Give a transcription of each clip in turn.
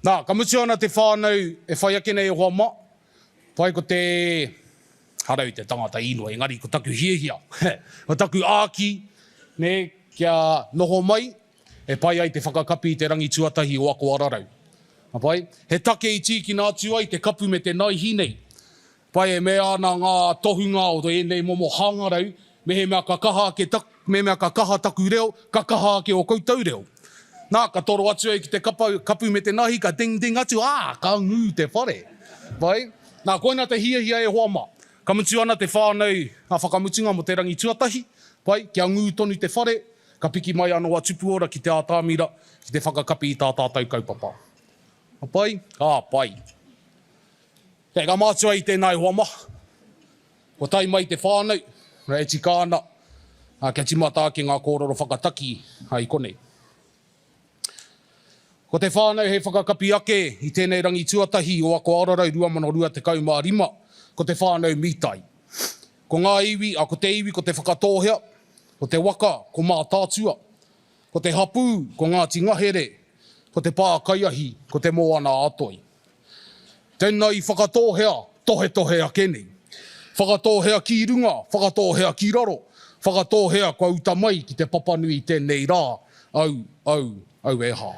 Nā, ka mutu ana te whānau e whai ake nei e hoa ma. Pai ko te harau te tangata inua, engari ko taku hiehia. Ko taku āki, ne, kia noho mai, e pai ai te whakakapi i te rangi tuatahi o ako ARARAU. Pai, he take i tīki nā tu ai te kapu me te nai hinei. Pai e mea ana ngā tohunga o te enei momo hangarau, me he mea ka kaha ake me mea ka kaha taku reo, ka kaha ake o koutou reo. Nā, ka toro atu ai ki te kapu me te nahi, ka ding atu, ka ngū te whare. Pai, nā, koina te hiahia e hoa ma. Ka mutu ana te whānau a whakamutunga mo te rangi tuatahi. Pai, kia ngū tonu te whare, ka piki mai anō a tupu ora ki te ātāmira, ki te whakakapi i tā tātou kaupapa. Pai, pai. Hei ka mātua i tēnei hoa ma. Ko tai mai te whānau, rei tika ana, kia timata ki ngā kōrero whakataki ai konei. Ko te whānau he whakakapi ake i tēnei rangi tuatahi o ako ARARAU 2025, ko te Whānau Mitai. Ko ngā iwi, ko te iwi, ko te whakatōhea, ko te waka, ko mā tātua, ko te hapu, ko Ngāti Ngahere, ko te pākaiahi, ko te moana atoi. Tēnei whakatōhea, tohe ake nei. Whakatōhea ki runga, whakatōhea ki raro, whakatōhea kua uta mai ki te papanui tēnei rā, au e hā.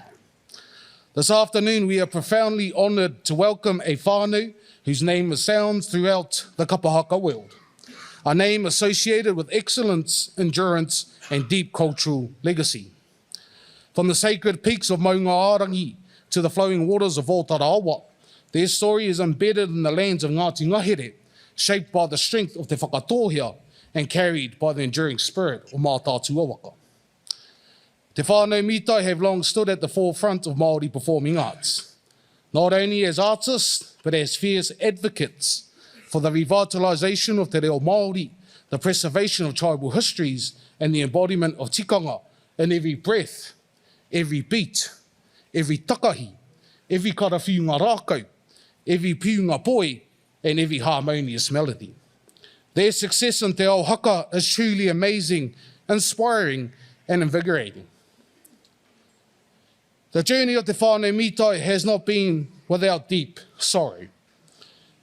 This afternoon, we are profoundly honoured to welcome a whānau whose name resounds throughout the kapahaka world. A name associated with excellence, endurance, and deep cultural legacy. From the sacred peaks of Maunga-Arangi to the flowing waters of Wōtarawa, their story is embedded in the lands of Ngāti Ngahere, shaped by the strength of te whakatōhea and carried by the enduring spirit of mā tātua waka. Te Whānau Mitai have long stood at the forefront of Māori performing arts, not only as artists, but as fierce advocates for the revitalisation of te reo Māori, the preservation of tribal histories, and the embodiment of tikanga in every breath, every beat, every takahi, every karawhiunga rākau, every piunga poi, and every harmonious melody. Their success in te ao haka is truly amazing, inspiring, and invigorating. The journey of the Whānau Mitai has not been without deep sorrow.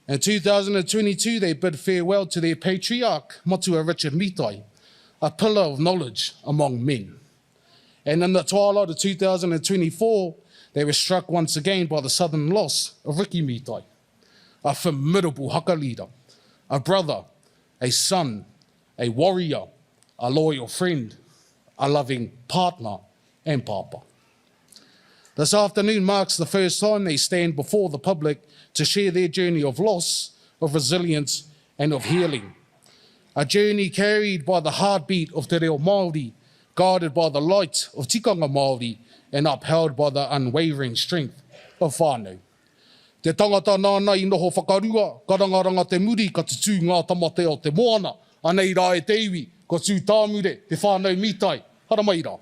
In 2022, they bid farewell to their patriarch, Matua Richard Mitai, a pillar of knowledge among men. And in the twilight of 2024, they were struck once again by the sudden loss of Riki Mitai, a formidable haka leader, a brother, a son, a warrior, a loyal friend, a loving partner and papa. This afternoon marks the first time they stand before the public to share their journey of loss, of resilience and of healing. A journey carried by the heartbeat of te reo Māori, guided by the light of tikanga Māori and upheld by the unwavering strength of whānau. Te tangata nāna i noho whakarua, karangaranga te muri, ka te tū ngā tamate o te moana, anei rā e te iwi, ko tū tāmure, te Whānau Mitai. Hara mai rā.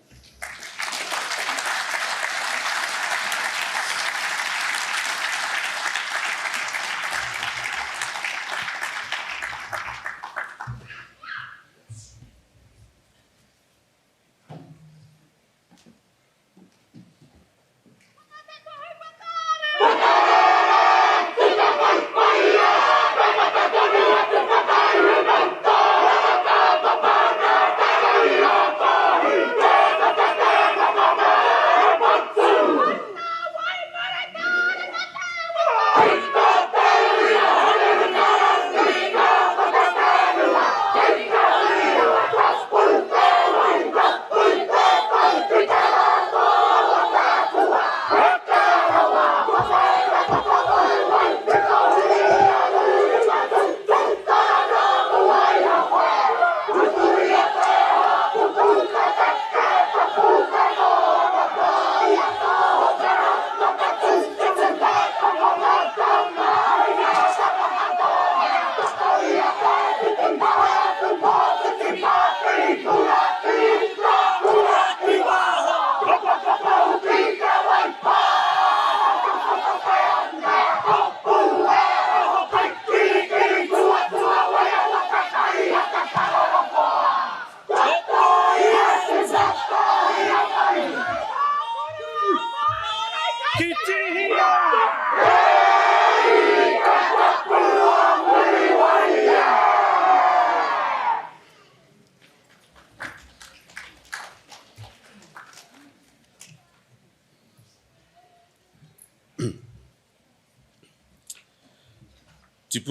Tipu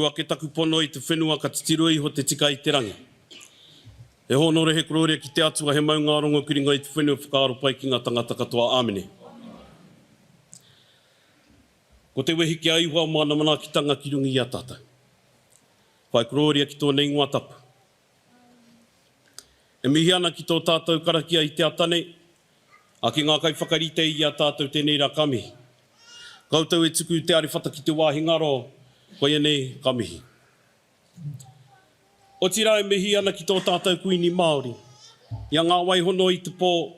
ake taku pono i te whenua ka titiro iho te tika i te rangi. E honore he kororea ki te atua he maunga rongo kuringa i te whenua whakaaro pai ki ngā tangata katoa āmene. Ko te wehi ki aiwa mana mana ki tanga ki rungi i a tātou. Whai kororea ki tō nei ngua tapu. E mihi ana ki tō tātou karakia i te atane, a ki ngā kai whakarite i a tātou tēnei rā kamihi. Koutou e tuku te arewhata ki te wāhi ngaro, koe nei kamihi. O tira e mihi ana ki tō tātou kuini Māori. Ia ngā waihono i te pō,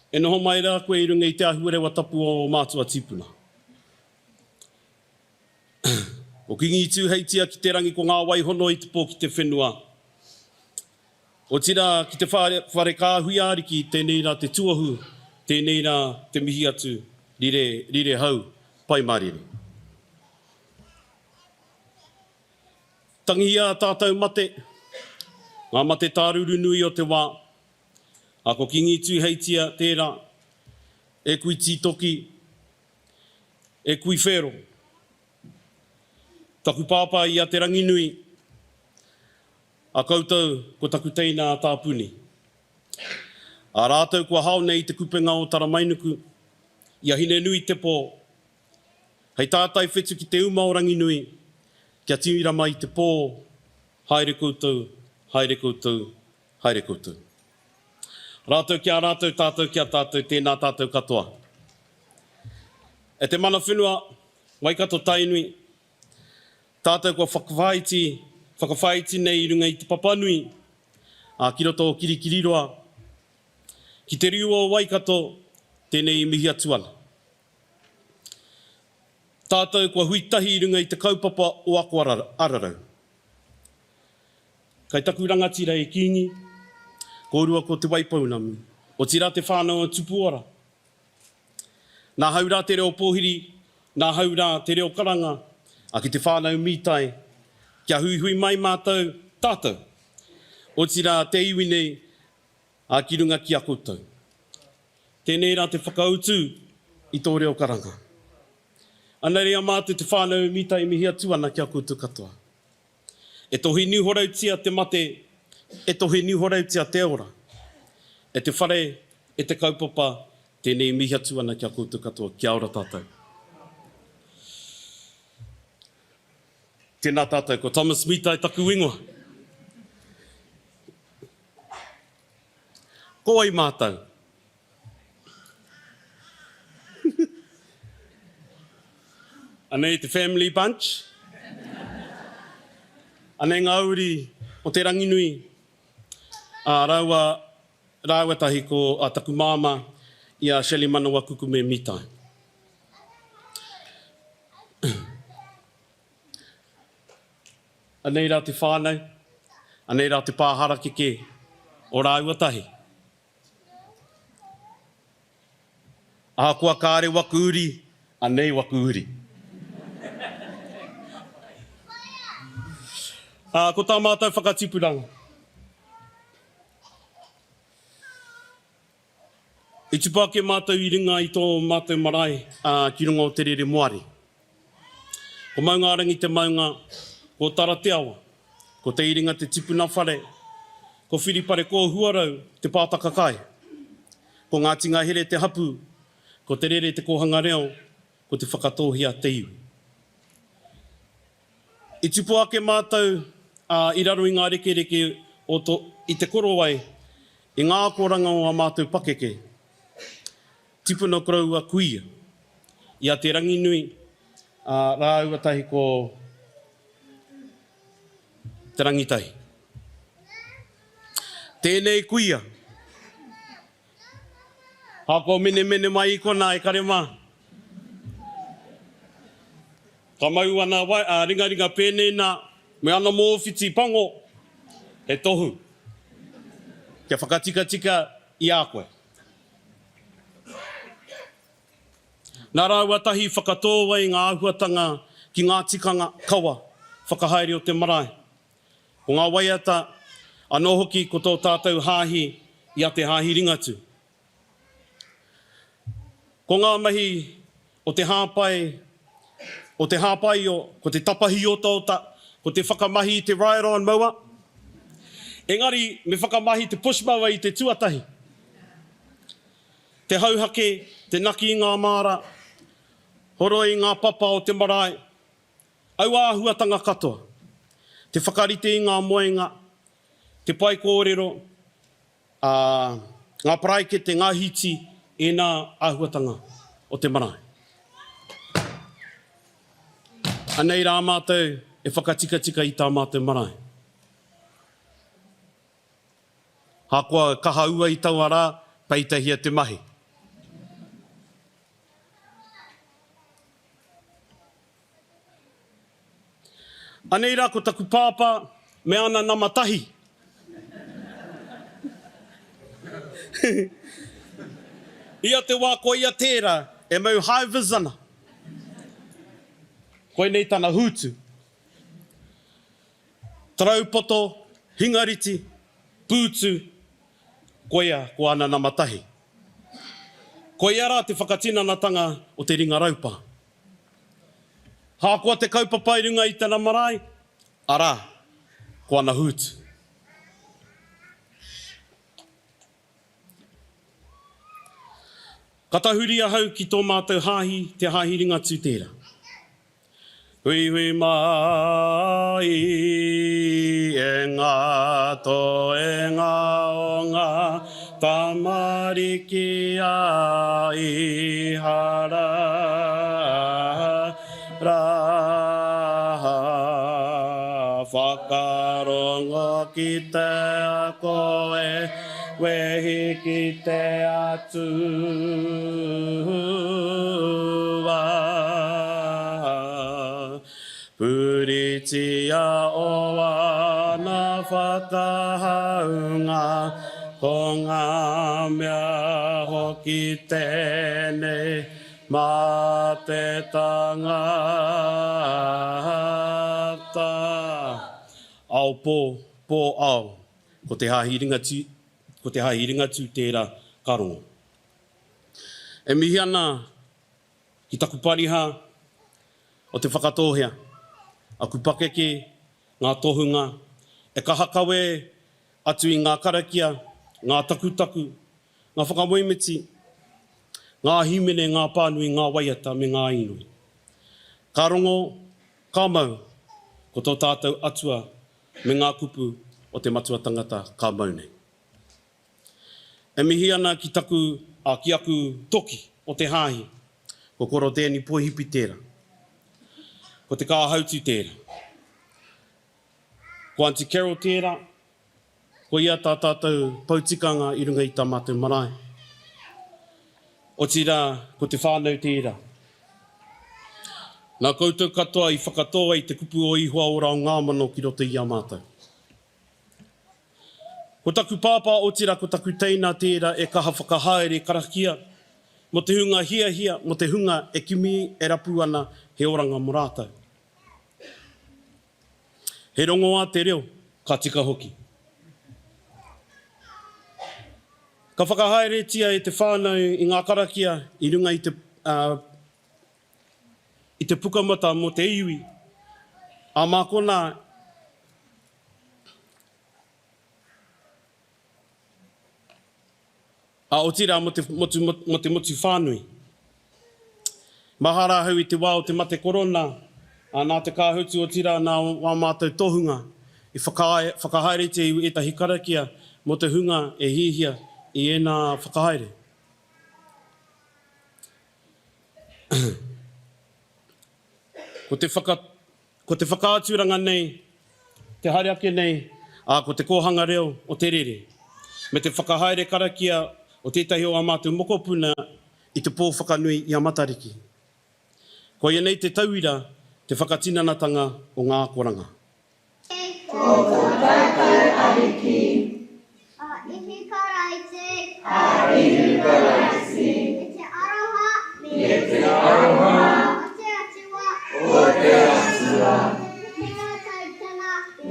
e noho mai rā koe i runga i te ahuerewa tapu o mātua tipuna. O kingi i tūheitia ki te rangi ko ngā waihono i te pō ki te whenua. O tira ki te whare kāhui āriki, tēnei rā te tuahu, tēnei rā te mihi atu, rire hau, pai marire. Tangihia tātou mate, ngā mate tāruru nui o te wā, a ko kingi tūheitia tērā, e kui tītoki, e kui whero. Taku pāpā i a te rangi nui, a koutou ko taku teina a tāpuni. A rātou kua hao nei te kupenga o Taramainuku, ia hine nui te pō. Hei tātai whetu ki te uma o rangi nui, kia tiwira mai te pō, haere koutou, haere koutou, haere koutou. Rātou kia rātou, tātou kia tātou, tēnā tātou katoa. E te mana whenua, waikato tainui, tātou kua whakawhaiti nei i runga i te papanui, a ki roto o kirikiriroa, ki te riu o waikato, tēnei i mihi atu ana. Tātou kua huitahi i runga i te kaupapa o ako ARARAU. Kai taku rangatira e kingi, ko urua ko te waipaunami, o tira te whānau o tupuora. Nā haurā te reo pōhiri, nā haurā te reo karanga, a ki te Whānau Mitai, kia hui mai mātou tātou, o tira te iwi nei, a ki runga ki a koutou. Tēnei rā te whakautu i tō reo karanga. Ana rea mātou te Whānau Mitai mihi atu ana ki a koutou katoa. E tohi ni horautia te mate, e tohi ni horautia te ora. E te whare, e te kaupapa, tēnei mihi atu ana ki a koutou katoa. Kia ora tātou. Tēnā tātou, ko Thomas Mitai taku ingoa. Ko ai mātou. Anei te family bunch. Anei ngā uri o te ranginui. Raua tahi ko a taku māma i a Shelley Manawa Kukume Mitai. Anei rā te whānau, anei rā te pāhara keke o Raua tahi. Aha kua kāre waku uri, anei waku uri. Ko tā mātou whakatipuranga. I tupu ake mātou i ringa i tō mātou marae ki runga o te rere moari. Ko maunga arangi te maunga, ko tara te awa, ko te iringa te tipuna whare, ko whiripare ko huarau te pātaka kai, ko ngā tinga here te hapu, ko te rere te kohanga reo, ko te whakatohia te iwi. I tupu ake mātou, i raro i ngā rekereke i te korowai, i ngā koranga o a mātou pakeke, tipuna korau a kuia, i a te rangi nui, rāua tahi ko te rangitai. Tēnei kuia. Hako mene mai i kona e kare mā. Ka mau ana ringa pēnei nā, me ana mōwhiti pango, he tohu. Kia whakatika i a koe. Nā rāua tahi whakatōwa i ngā āhuatanga ki ngā tikanga kawa, whakahaere o te marae. Ko ngā waiata, anō hoki ko tō tātou hāhi i a te hāhi ringatu. Ko ngā mahi o te hāpai, ko te tapahi o tauta, ko te whakamahi i te Rairon maua. Engari, me whakamahi te push maua i te tuatahi. Te hauhake, te naki i ngā māra, horo i ngā papa o te marae, au āhuatanga katoa, te whakarite i ngā moenga, te pai kōrero, ngā paraikete, ngā hiti, e ngā āhuatanga o te marae. Anei rā mātou e whakatika i tā mātou marae. Hākua kaha ua i tau arā, peitahia te mahi. Anei rā ko taku pāpā, me ana nama tahi. Ia te wā ko ia tērā, e mau haivizana. Koe nei tana hūtu. Traupoto, hingariti, pūtu, koea ko ana nama tahi. Koe ara te whakatinanatanga o te ringa raupa. Hākua te kaupapai runga i tana marae, ara, ko ana hūtu. Katahuria hau ki tō mātou hāhi, te hāhi ringatu tērā. Hui hui mai e ngā tō e ngā o ngā tamariki a i hara raha. Whakarongo ki te a koe, wehi ki te atua. Puritia o wana whakahaunga, ko ngā mea hoki tēnei mā te tangata. Ao pō ao, ko te hāhi ringatu tērā karongo. E mihi ana ki taku pariha o te whakatōhea, aku pakeke ngā tohunga, e kahakawe atu i ngā karakia, ngā takutaku, ngā whakamoimiti, ngā himene, ngā pānui, ngā waiata me ngā inui. Ka rongo, ka mau, ko tō tātou atua me ngā kupu o te matua tangata ka mau nei. E mihi ana ki aku toki o te hāhi, ko koro tēni pohipi tērā, ko te kāhautu tērā. Ko Auntie Carol tērā, ko ia tā tātou pautikanga i runga i tā mātou marae. O tira, ko te whānau tērā. Nā koutou katoa i whakatoa i te kupu o ihoa o rao ngā mano ki roto i a mātou. Ko taku pāpā o tira, ko taku teina tērā e kaha whakahaere karakia, mo te hunga hia, mo te hunga e kimi e rapu ana he oranga mo rātou. He rongo a te reo, ka tika hoki. Ka whakahaere tia e te whānau i ngā karakia i runga i te pukamata mo te iwi. A mākona a o tira mo te motu whānui. Mahara hau i te wā o te mate korona, a nā te kāhutu o tira nā wā mātou tohunga, i whakahaere te iwi e tahi karakia mo te hunga e hihia i ena whakahaere. Ko te whakaaturanga nei, te hareake nei, ko te kōhanga reo o te rere. Me te whakahaere karakia o tētahi o a mātou mokopuna i te pō whakanui i a matariki. Ko ia nei te tauira, te whakatinanatanga o ngā koranga. Ko tō tātou ariki. A ihi karaite. A ihi karaite. E te aroha. Me te aroha. O te atua.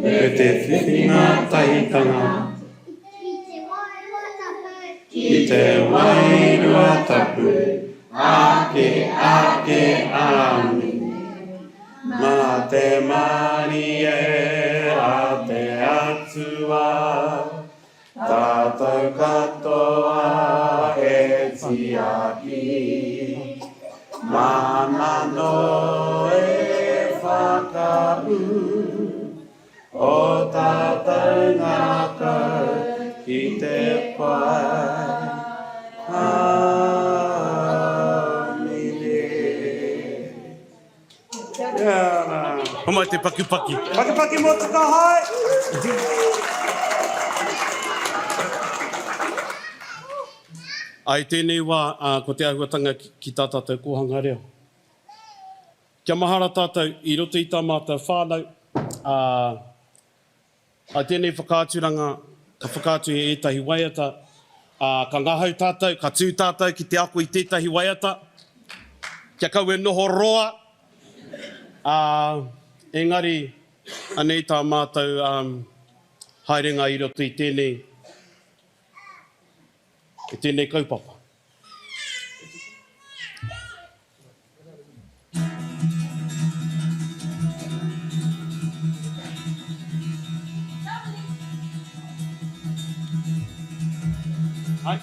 Me te whiwhinga tahitanga. Ki te wairua tapu. Ake aami. Ma te mani e a te atua. Tātou katoa e tiaki. Mamano e whakau. O tātou ngākau ki te pai. Homai te pakipaki. Pakipaki mo tuka hai. Ai tēnei wā, ko te ahuatanga ki tā tātou kōhanga reo. Kia mahara tātou i roto i tā mātou whānau. Ai tēnei whakāturanga, ka whakātu e ētahi waiata. Ka ngahau tātou, ka tū tātou ki te ako i tētahi waiata. Kia kau e noho roa. Engari, anei tā mātou haerenga i roto i tēnei kaupapa. Hai.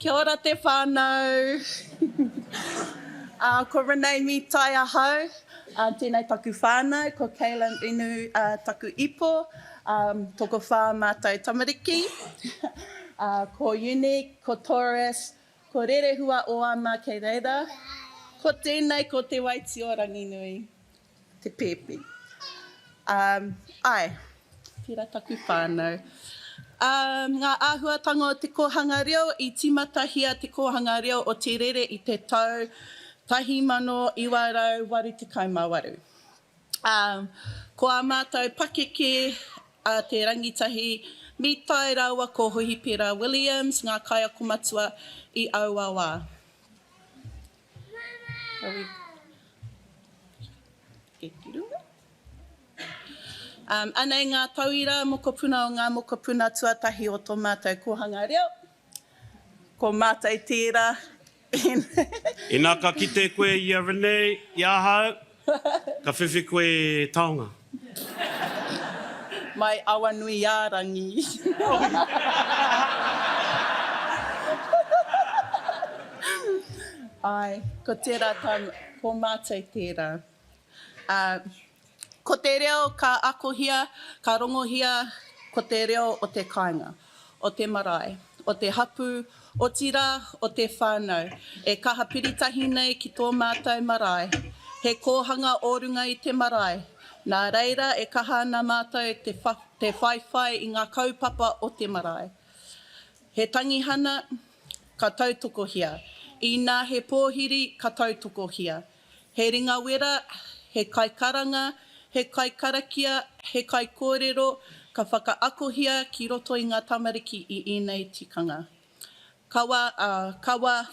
Kia ora te whānau. Ko Whānau Mitai ahau. Tēnei taku whānau, ko Keilan Inu taku ipo. Toko whā mātou tamariki. Ko Unique, ko Taurus, ko Rerehua o ama kei reira. Ko tēnei, ko te waiti o Ranginui, te pēpi. Ai, pira taku whānau. Ngā āhuatanga o te kohanga reo, i timatahia te kohanga reo o te rere i te tau 1988. Ko a mātou pakeke te rangitahi Mitai raua ko Hohipera Williams, ngā kaia komatua i Auawa. Anei ngā tauira mokopuna o ngā mokopuna tuatahi o tō mātou kohanga reo. Ko mātou tērā. E nā ka kite koe i a Renee, i a hau, ka whiwhi koe taonga. Mai awa nui ārangi. Ai, ko tērā tam, ko mātou tērā. Ko te reo ka akohia, ka rongohia, ko te reo o te kāinga, o te marae, o te hapu, O tira o te whānau, e kaha piritahi nei ki tō mātou marae. He kōhanga ōrunga i te marae. Nā reira e kaha ana mātou te whaiwhai i ngā kaupapa o te marae. He tangihana, ka tautokohia. I nā he pōhiri, ka tautokohia. He ringa wera, he kaikaranga, he kaikarakia, he kaikōrero, ka whakaakohia ki roto i ngā tamariki i ēnei tikanga. Kawa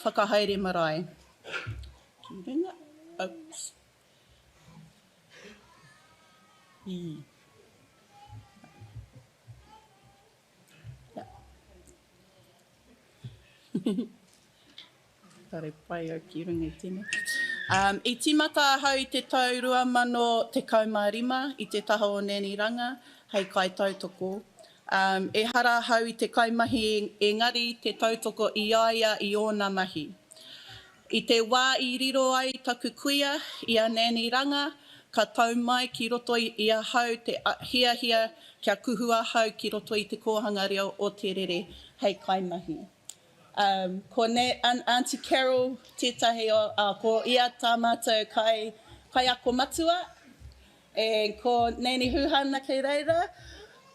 whakahaere marae. Ki ringa, oops. Tare pai au ki runga i tēnei. I timata ahau i te tau 2015 i te taha o Neniranga, hei kai tautoko. E hara ahau i te kaimahi engari te tautoko i aia i ōna mahi. I te wā i riro ai taku kuia i a Neniranga, ka tau mai ki roto i a hau te hiahia kia kuhu ahau ki roto i te kōhanga reo o te rere, hei kaimahi. Ko Auntie Carol, tētahi ko ia tā mātou kai ako matua, e ko Neni Huhana kei reira,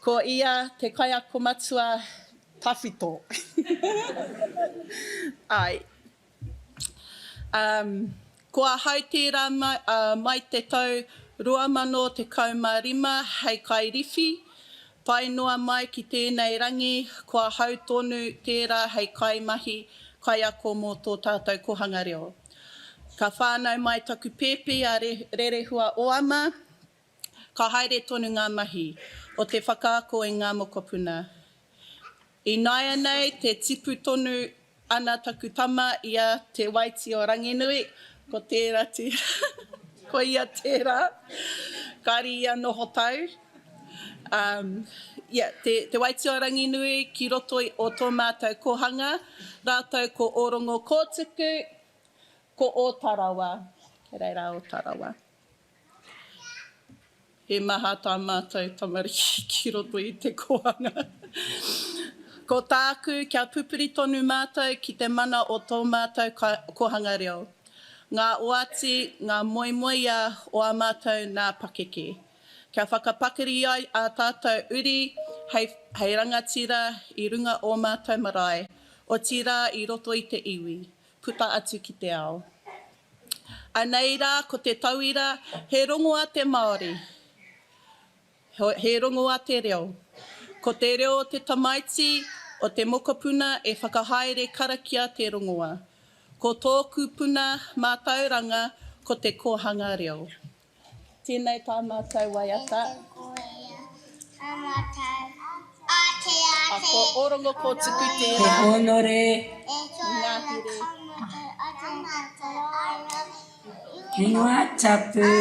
ko ia te kai ako matua tawhito. Ai. Kua hau tērā mai te tau 2015 hei kai riwhi, pai noa mai ki tēnei rangi, kua hau tonu tērā hei kai mahi, kai ako mō tō tātou kohanga reo. Ka whānau mai taku pēpi a rerehua oama, ka haere tonu ngā mahi, o te whakaako i ngā mokopuna. I naia nei te tipu tonu ana taku tama ia te waiti o Ranginui, ko tērā ko ia tērā, kari ia noho tau. Te waiti o Ranginui ki roto o tō mātou kohanga, rātou ko Orongo Kōtuku, ko o Tarawa. Ke reira o Tarawa. He maha tā mātou tamariki ki roto i te kohanga. Ko tāku kia pupuri tonu mātou ki te mana o tō mātou kohanga reo. Ngā oati, ngā moimoia o a mātou nā pakeke. Kia whakapakari ai a tātou uri, hei rangatira i runga o mātou marae, o tira i roto i te iwi, puta atu ki te ao. Anei rā, ko te tauira, he rongo a te Māori, he rongo a te reo. Ko te reo o te tamaiti, o te mokopuna e whakahaere karakia te rongoa. Ko tōku puna mātauranga, ko te kohanga reo. Tēnei tā mātou waiata. A ko Orongo Kōtuku tērā. He honore. Ngāhere. He noa tapu.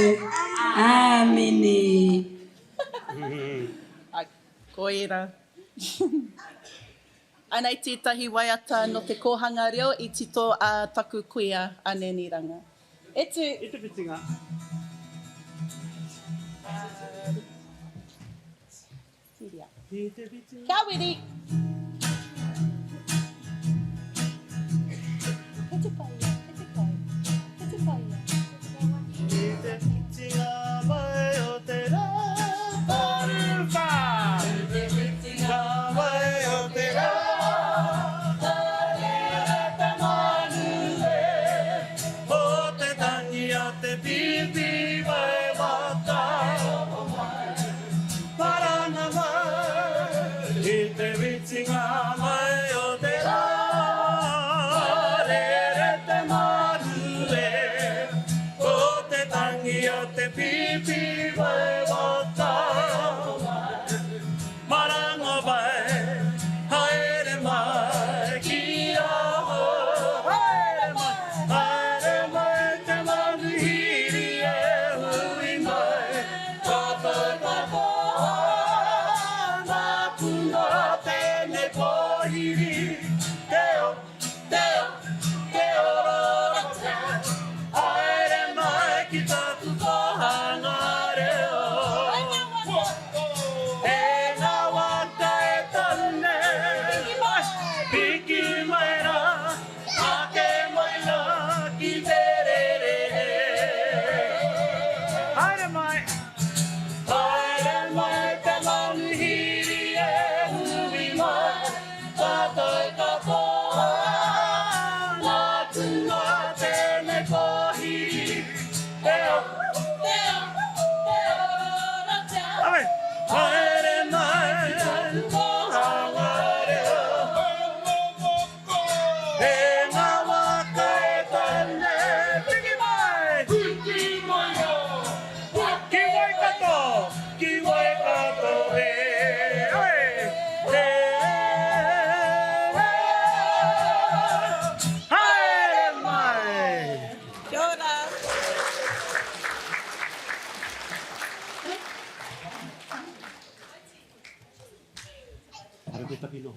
Āmini. Ko era. Anei tētahi waiata no te kohanga reo i tito a taku kuia a Neniranga. E te pitinga. Kia wiri. He te paia, he te paia, he te paia. He te pitinga mai o te rā, taruwha. He te pitinga mai o te rā, tarera manu e. O te tangi a te pipi mai wata. Parana mai, he te pitinga hino.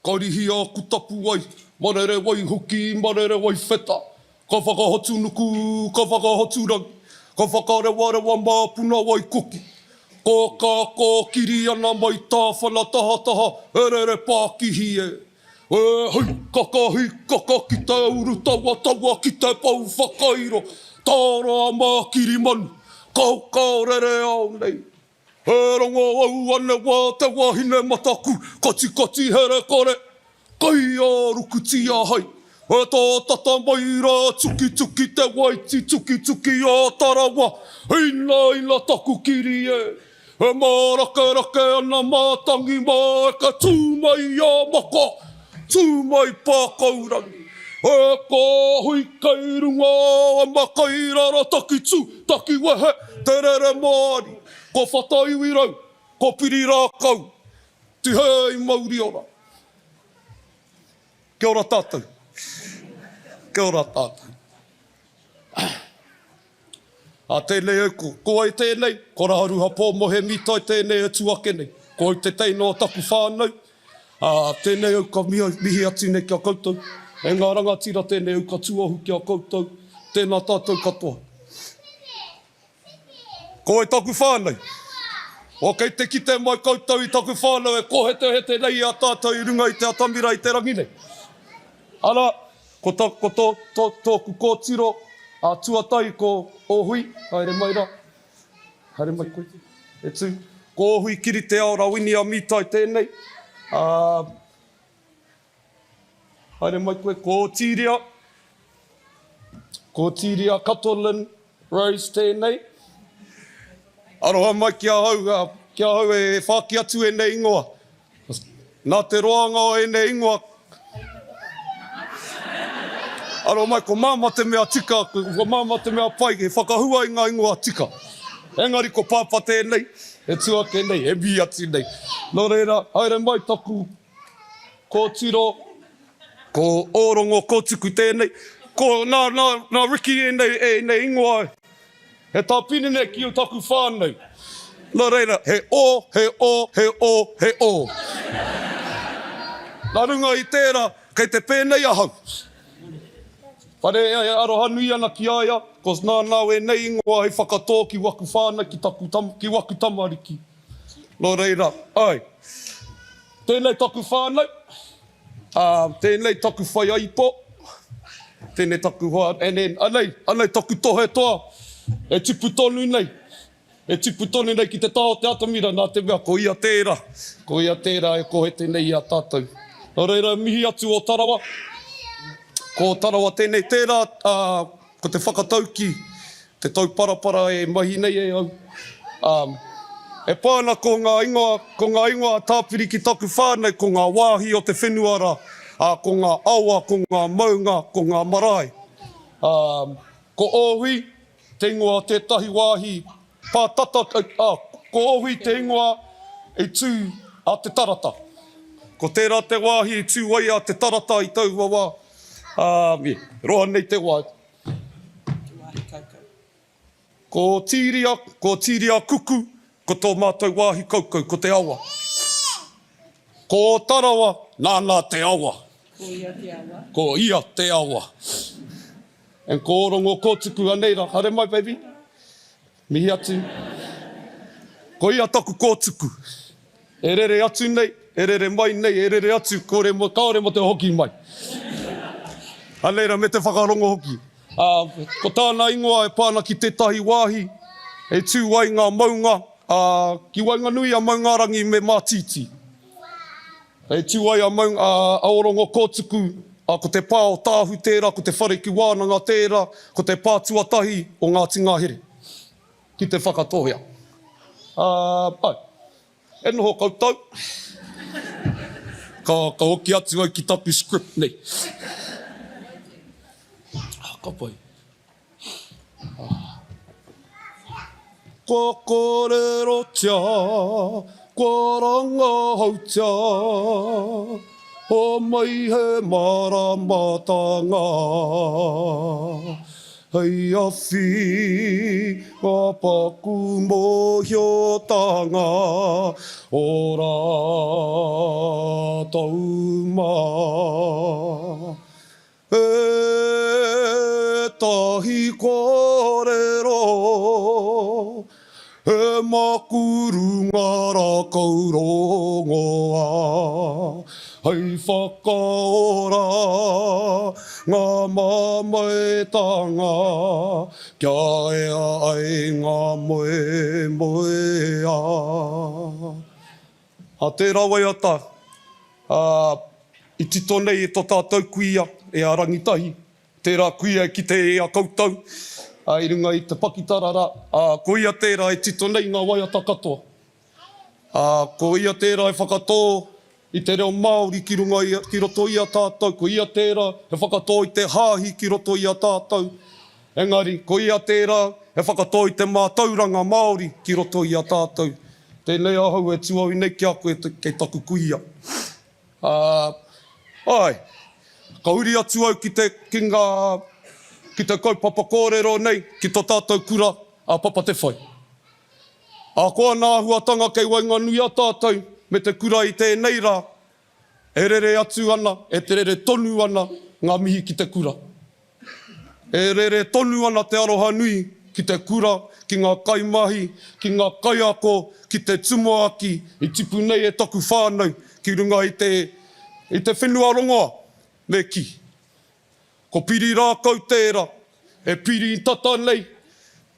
Kairihia ku tapu ai, marere wai hoki, marere wai wheta. Ka whakahotu nuku, ka whakahotu rangi, ka whakarewarewa māpuna wai koki. Ko ka ko kiri ana mai tāwhana taha taha, erere Pākihi e. Hei, kaka ki te uru taua taua ki te pau whakairo. Tāra mā kiri manu, kau rere au nei. He rongo au ane wā te wahine mataku, kati here kore, kai a rukutia hai. E tā tata mai rā tuki te waiti, tuki a tarawa, ina taku kiri e. E mā rake ana mātangi mā e ka tūmai a maka, tūmai pākaurangi. E ka hui kei runga, e makai rara taki wehe, te rere Māori. Ko whataiwi rau, ko piri rākau, ti hei mauri ora. Kia ora tātou. Kia ora tātou. Tēnei au, ko ai tēnei, ko raharuha pō mohe mitai tēnei e tuake nei. Ko au te teino taku whānau. Tēnei au ka mihi atu nei kia koutou. E ngā rangatira tēnei au ka tuahu kia koutou. Tēnā tātou katoa. Ko ai taku whānau. O kei te kite mai koutou i taku whānau e kohete nei a tātou i runga i te atamira i te rangi nei. Ara, ko tōku kōtiro, a tuatai ko Ohui, haere mai rā. Haere mai koe, e tū. Ko Ohui kiri te ARARAU Mitai tēnei. Haere mai koe, ko Tīria. Ko Tīria Katolin Rose tēnei. Aroha mai kia hau e whaki atu e nei ingoa. Nā te roanga o e nei ingoa. Aroha mai ko māma te mea tika, ko māma te mea pai, he whakahua i ngā ingoa tika. Engari ko pāpa tēnei, e tuake nei, e mi atu nei. Nō reira, haere mai taku kōtiro, ko ōrongo kōtuku tēnei. Ko nā Riki e nei ingoa. He tā pinene ki o taku whānau. Nā reira, he o. Nā runga i tērā, kei te pēnei ahau. Whare e aroha nui ana ki aia, kos nā e nei ingoa he whakatō ki waku whānau ki waku tamariki. Nā reira, ai. Tēnei taku whānau, tēnei taku whai aipo, tēnei taku anei taku tohe toa. E tipu tonu nei. E tipu tonu nei ki te tao te atamira, nā te mea ko ia tērā. Ko ia tērā e kohete nei a tātou. Nā reira, mihi atu o Tarawa. Ko Tarawa tēnei tērā, ko te whakatauki, te tau parapara e mahi nei e au. E pāna ko ngā ingoa tāpiri ki taku whānau, ko ngā wāhi o te whenuara, ko ngā awa, ko ngā maunga, ko ngā marae. Ko Ohui, te ingoa tētahi wāhi pātata, ko Ohui te ingoa e tū a te tarata. Ko tērā te wāhi e tū ai a te tarata i tau wawa. Roha nei te wā. Ko tīria kuku, ko tō mātou wāhi kaukau, ko te awa. Ko Tarawa, nā te awa. Ko ia te awa. En ko orongo kōtuku aneira, hare mai, baby. Mihi atu. Ko ia taku kōtuku. E rere atu nei, e rere mai nei, e rere atu, kaore mo te hoki mai. Aneira, me te whakarongo hoki. Ko tāna ingoa e pāna ki tētahi wāhi, e tū ai ngā maunga, ki Wainganui a maungarangi me mātiti. E tū ai a orongo kōtuku, ko te pā o tāhu tērā, ko te whare ki wānanga tērā, ko te pātuatahi o Ngāti Ngahere. Ki te whakatohea. E noho koutou. Ka hoki atu au ki tapu script nei. Ka pai. Kua kōrero tia, kua ranga hau tia, O mai he maramatanga, hei awhi, ngā paku mōhiotanga, o rātou mā. E tahi kōrero, e makuru ngara kaurongoa, hei whakaora ngā mamaetanga, kia ea ai ngā moe moea. A tērā waiata, i tito nei e tō tātou kuia e a rangitahi, tērā kuia ki te ea koutou, I runga i te pakitarara, ko ia tērā e tito nei ngā waiata katoa. Ko ia tērā e whakatō i te reo Māori ki roto i a tātou, ko ia tērā e whakatō i te hāhi ki roto i a tātou. Engari, ko ia tērā e whakatō i te mātauranga Māori ki roto i a tātou. Tēnei ahau e tuau i nei ki a koe kei taku kuia. Ai, ka uri atu au ki te kaupapa kōrero nei, ki tō tātou kura a papa te whai. A koa nā huatanga kei wainga nui a tātou, me te kura i tēnei rā, e rere atu ana, e te rere tonu ana ngā mihi ki te kura. E rere tonu ana te aroha nui ki te kura, ki ngā kaimahi, ki ngā kaiako, ki te tumoaki, i tipu nei e taku whānau, ki runga i te whenua rongoa, me ki. Ko piri rākau tērā, e piri i tata nei,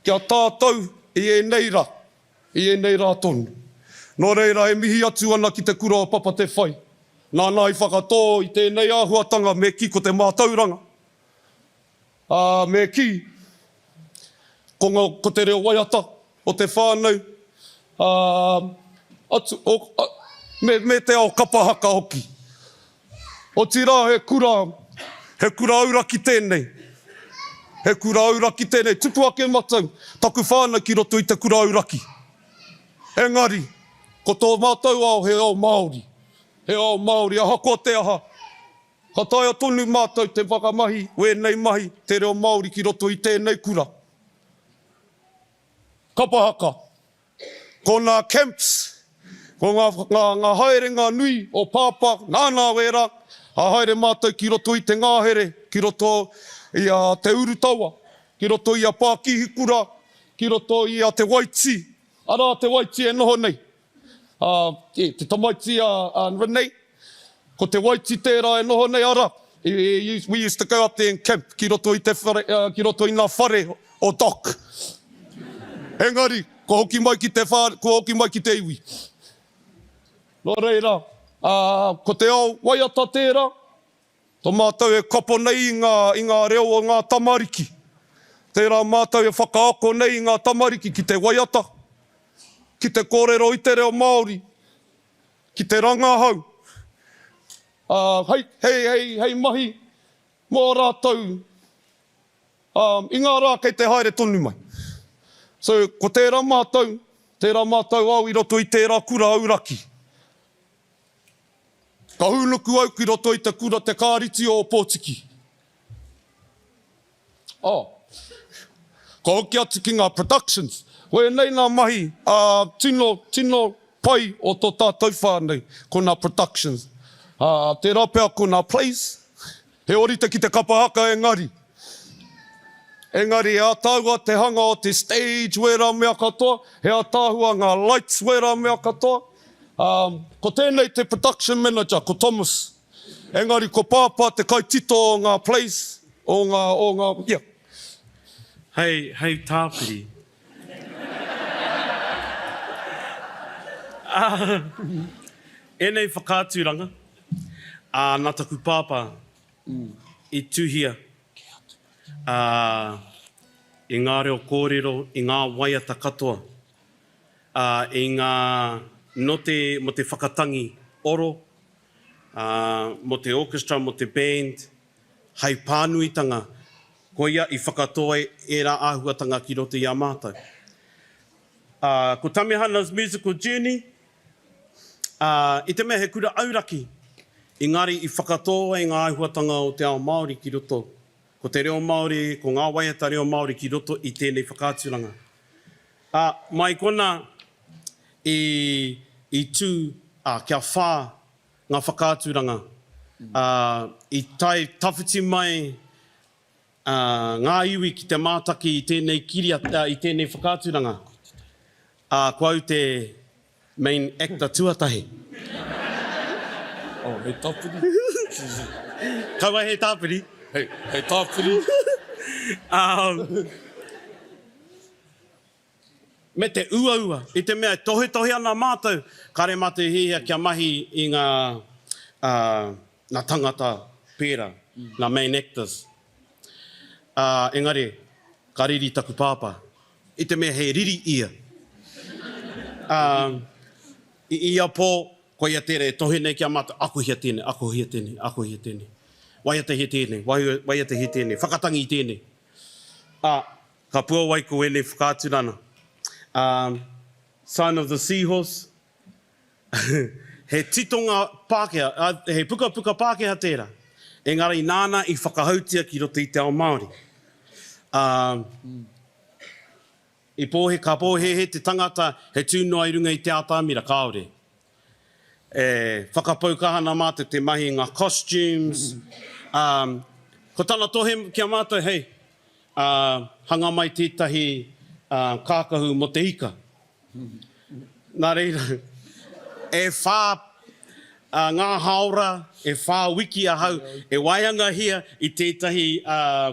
kia tātou i e nei rā tonu. Nō reira, e mihi atu ana ki te kura o papa te whai. Nāna i whakatō i tēnei āhuatanga me ki ko te mātauranga. Me ki, ko te reo waiata o te whānau, me te ao kapahaka hoki. O tira he kura auraki tēnei. He kura auraki tēnei. Tupu ake matau, taku whānau ki roto i te kura auraki. Engari, ko tō mātau ao he ao Māori. He ao Māori, aha ko te aha. Ka taia tonu mātau te whakamahi, wēnei mahi, te reo Māori ki roto i tēnei kura. Kapahaka. Ko ngā camps, ko ngā haerenga nui o pāpā, nāna wera, a haere mātou ki roto i te ngāhere, ki roto i te urutawa, ki roto i a Pākihikura, ki roto i a te Waiti. Ara te Waiti e noho nei. Te tamaiti a Renei, ko te Waiti tērā e noho nei ara. We used to go up there and camp ki roto i ngā whare o Doc. Engari, ko hoki mai ki te iwi. Nō reira, ko te ao waiata tērā, tō mātou e kapo nei i ngā reo o ngā tamariki. Tērā mātou e whakaako nei i ngā tamariki ki te waiata, ki te kōrero i te reo Māori, ki te rangahau. Hei mahi, mō rātou, i ngā rā kei te haere tonu mai. So, ko tērā mātou au i roto i tērā kura auraki. Ka hunuku au ki roto i te kura te kāriti o Pōtiki. Ka hoki atu ki ngā productions. Koe nei ngā mahi, tino pai o tō tātou whānau, ko ngā productions. Te rapea ko ngā plays, he orita ki te kapahaka engari. Engari, he atāua te hanga o te stage wera mea katoa, he atāua ngā lights wera mea katoa. Ko tēnei te production manager, ko Thomas. Engari, ko pāpā te kaitito o ngā plays, o ngā, yeah. Hei tāpiri. Enei whakāturanga, nā taku pāpā i tuhia i ngā reo kōrero, i ngā waiata katoa, i ngā mo te whakatangi oro, mo te orchestra, mo te band, hei pānuitanga, ko ia i whakatoa e rā āhuatanga ki roto i a mātou. Ko Tamihana's musical journey, i te mea he kura auraki Engari, i whakatō e ngā aihuatanga o te ao Māori ki roto. Ko te reo Māori, ko ngā waiata reo Māori ki roto i tēnei whakaaturanga. Mai kona i tū kia whā ngā whakaaturanga. I tai tawhiti mai ngā iwi ki te mātaki i tēnei i tēnei whakaaturanga. Ko au te main actor tuatahi. Oh, hei tāpiri. Kaua hei tāpiri. Hei tāpiri. Me te ua, i te mea tohe ana mātou, kare mātou hea kia mahi i ngā tangata pēra, ngā main actors. Engari, ka riri taku pāpā. I te mea hei riri ia. I ia pō, ko ia tere, tohe nei kia mātou, ako hia tēnei, ako hia tēnei, ako hia tēnei. Waiata he tēnei, waiata he tēnei, whakatangi i tēnei. Ka pua waiko e nei whakaaturana. Sign of the Seahorse. He titonga Pākehā, he puka Pākehā tērā. Engari nāna i whakahautia ki roto i te ao Māori. Ka pōhe he te tangata he tūnoa i runga i te ātāmira kāore. Whakapaukahana mātou te mahi ngā costumes. Ko tāna tohe kia mātou, hei, hanga mai tētahi kākahu mo te ika. Nā reira, e whā ngā haora, e whā wiki ahau, e waianga hia i tētahi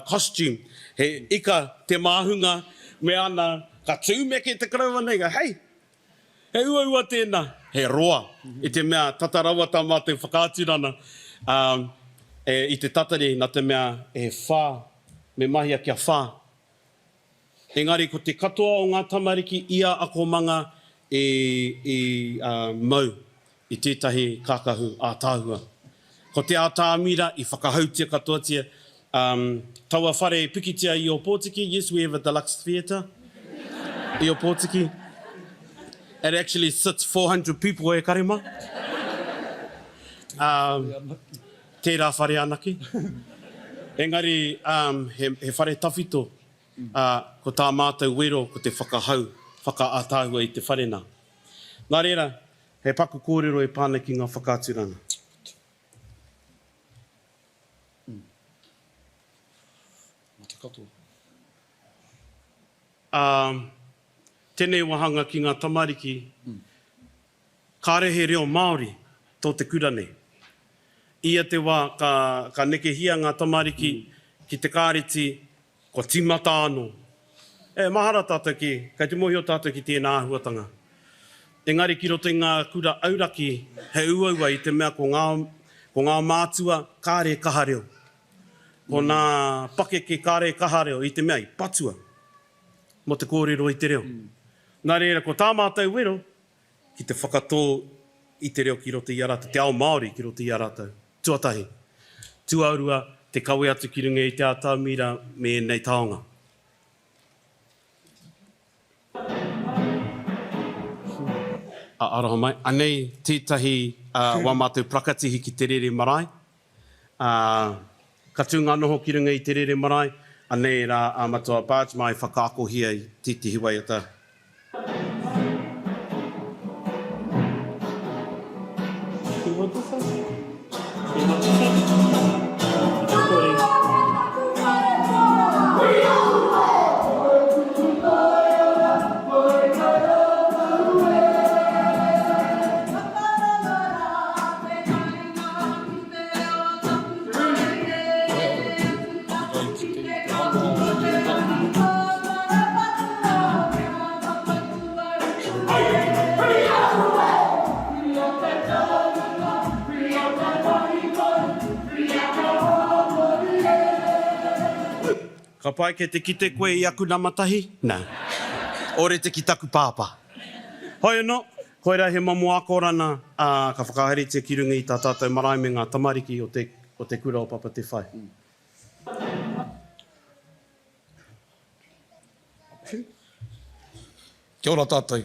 costume. He ika te māhunga, me ana, ka tūmeke te karaua nei, hei, he ua tēnā, he roa, i te mea tataraua tā mātou whakaaturana, i te tatari, nā te mea e whā, me mahia kia whā. Engari, ko te katoa o ngā tamariki, ia ako manga mau i tētahi kākahu ātāhua. Ko te ātāmira, i whakahautia katoatia, taua whare pikitia i o Pōtiki, yes, we have a deluxe theatre. I o Pōtiki. It actually sits 400 people e karema. Tērā whare anake. Engari, he whare tawhito. Ko tā mātou wero, ko te whakahau, whakaātāhua i te wharena. Nā reira, he paku kōrero e pāna ki ngā whakaaturana. Tēnei wahanga ki ngā tamariki, kārehe reo Māori tō te kurane. Ia te wā, ka nekehia ngā tamariki ki te kāreti, ko timata anō. Mahara tātou ki, kai te mohi o tātou ki tēnā ahuatanga. Engari ki roto i ngā kura auraki, he uaua i te mea ko ngā mātua kāre kahareo. Ko ngā pakeke kāre kahareo i te mea i patua. Mo te kōrero i te reo. Nā reira, ko tā mātou wero, ki te whakatō i te reo ki roto i arata, te ao Māori ki roto i arata. Tuatahi. Tuaurua, te kawe atu ki runga i te ātāmira me nei taonga. Aroha mai. Anei, tētahi wā mātou prakatihi ki te rere marae. Ka tūnga noho ki runga i te rere marae. Anei rā matua Barge mai whakaakohia i tētihi waiata. Ka pai ke te kite koe i aku namatahi? Nā. Ore te ki taku pāpā. Hoi anō, koe rā he mamu akorana ka whakaharetia ki runga i tā tātou marae me ngā tamariki o te kura o papa te whai. Kia ora tātou.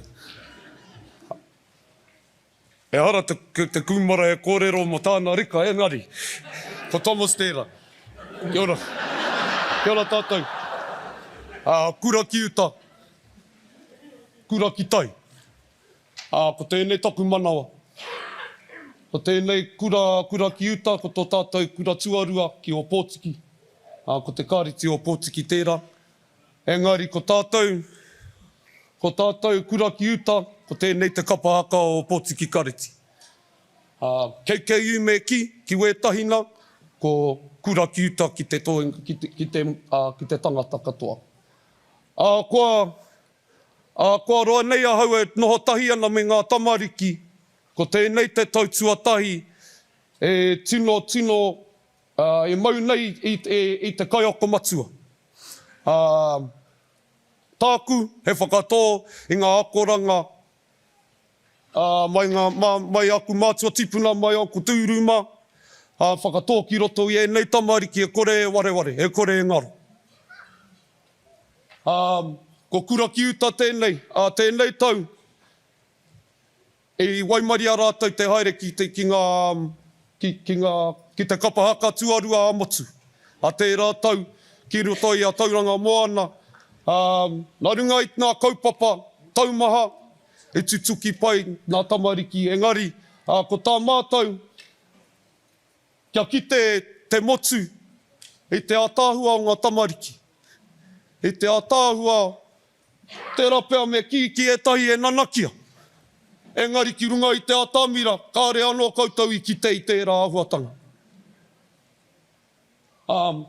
He ara te kumara e kōrero mo tāna rika, engari. Ko Thomas tērā. Kia ora. Kia ora tātou. Kura ki uta. Kura ki tai. Ko tēnei taku manawa. Ko tēnei kura ki uta, ko tō tātou kura tuarua ki o Pōtiki. Ko te kāriti o Pōtiki tērā. Engari, ko tātou kura ki uta, ko tēnei te kapahaka o Pōtiki kariti. Kei me ki wētahina, ko kura ki uta ki te tangata katoa. Kua roa nei ahau e noho tahi ana me ngā tamariki, ko tēnei te tautuatahi e tino, e mau nei i te kaiako matua. Tāku, he whakatō i ngā akoranga, mai aku mātua tipuna, mai aku tūruma, whakatō ki roto i e nei tamariki, e kore e wareware, e kore e ngaro. Ko kura ki uta tēnei, tēnei tau, e waimari a rātou te haere ki te kapahaka tuarua a motu. A tērā tau, ki roto i a tauranga moana, nā runga i ngā kaupapa, taumaha, e tutuki pai nā tamariki, engari, ko tā mātou, kia kite te motu, i te atāhua o ngā tamariki, i te atāhua, tērā pēr me ki e tahi e nanakia. Engari ki runga i te atamira, kāre anō koutou i ki te i tērā ahuatanga.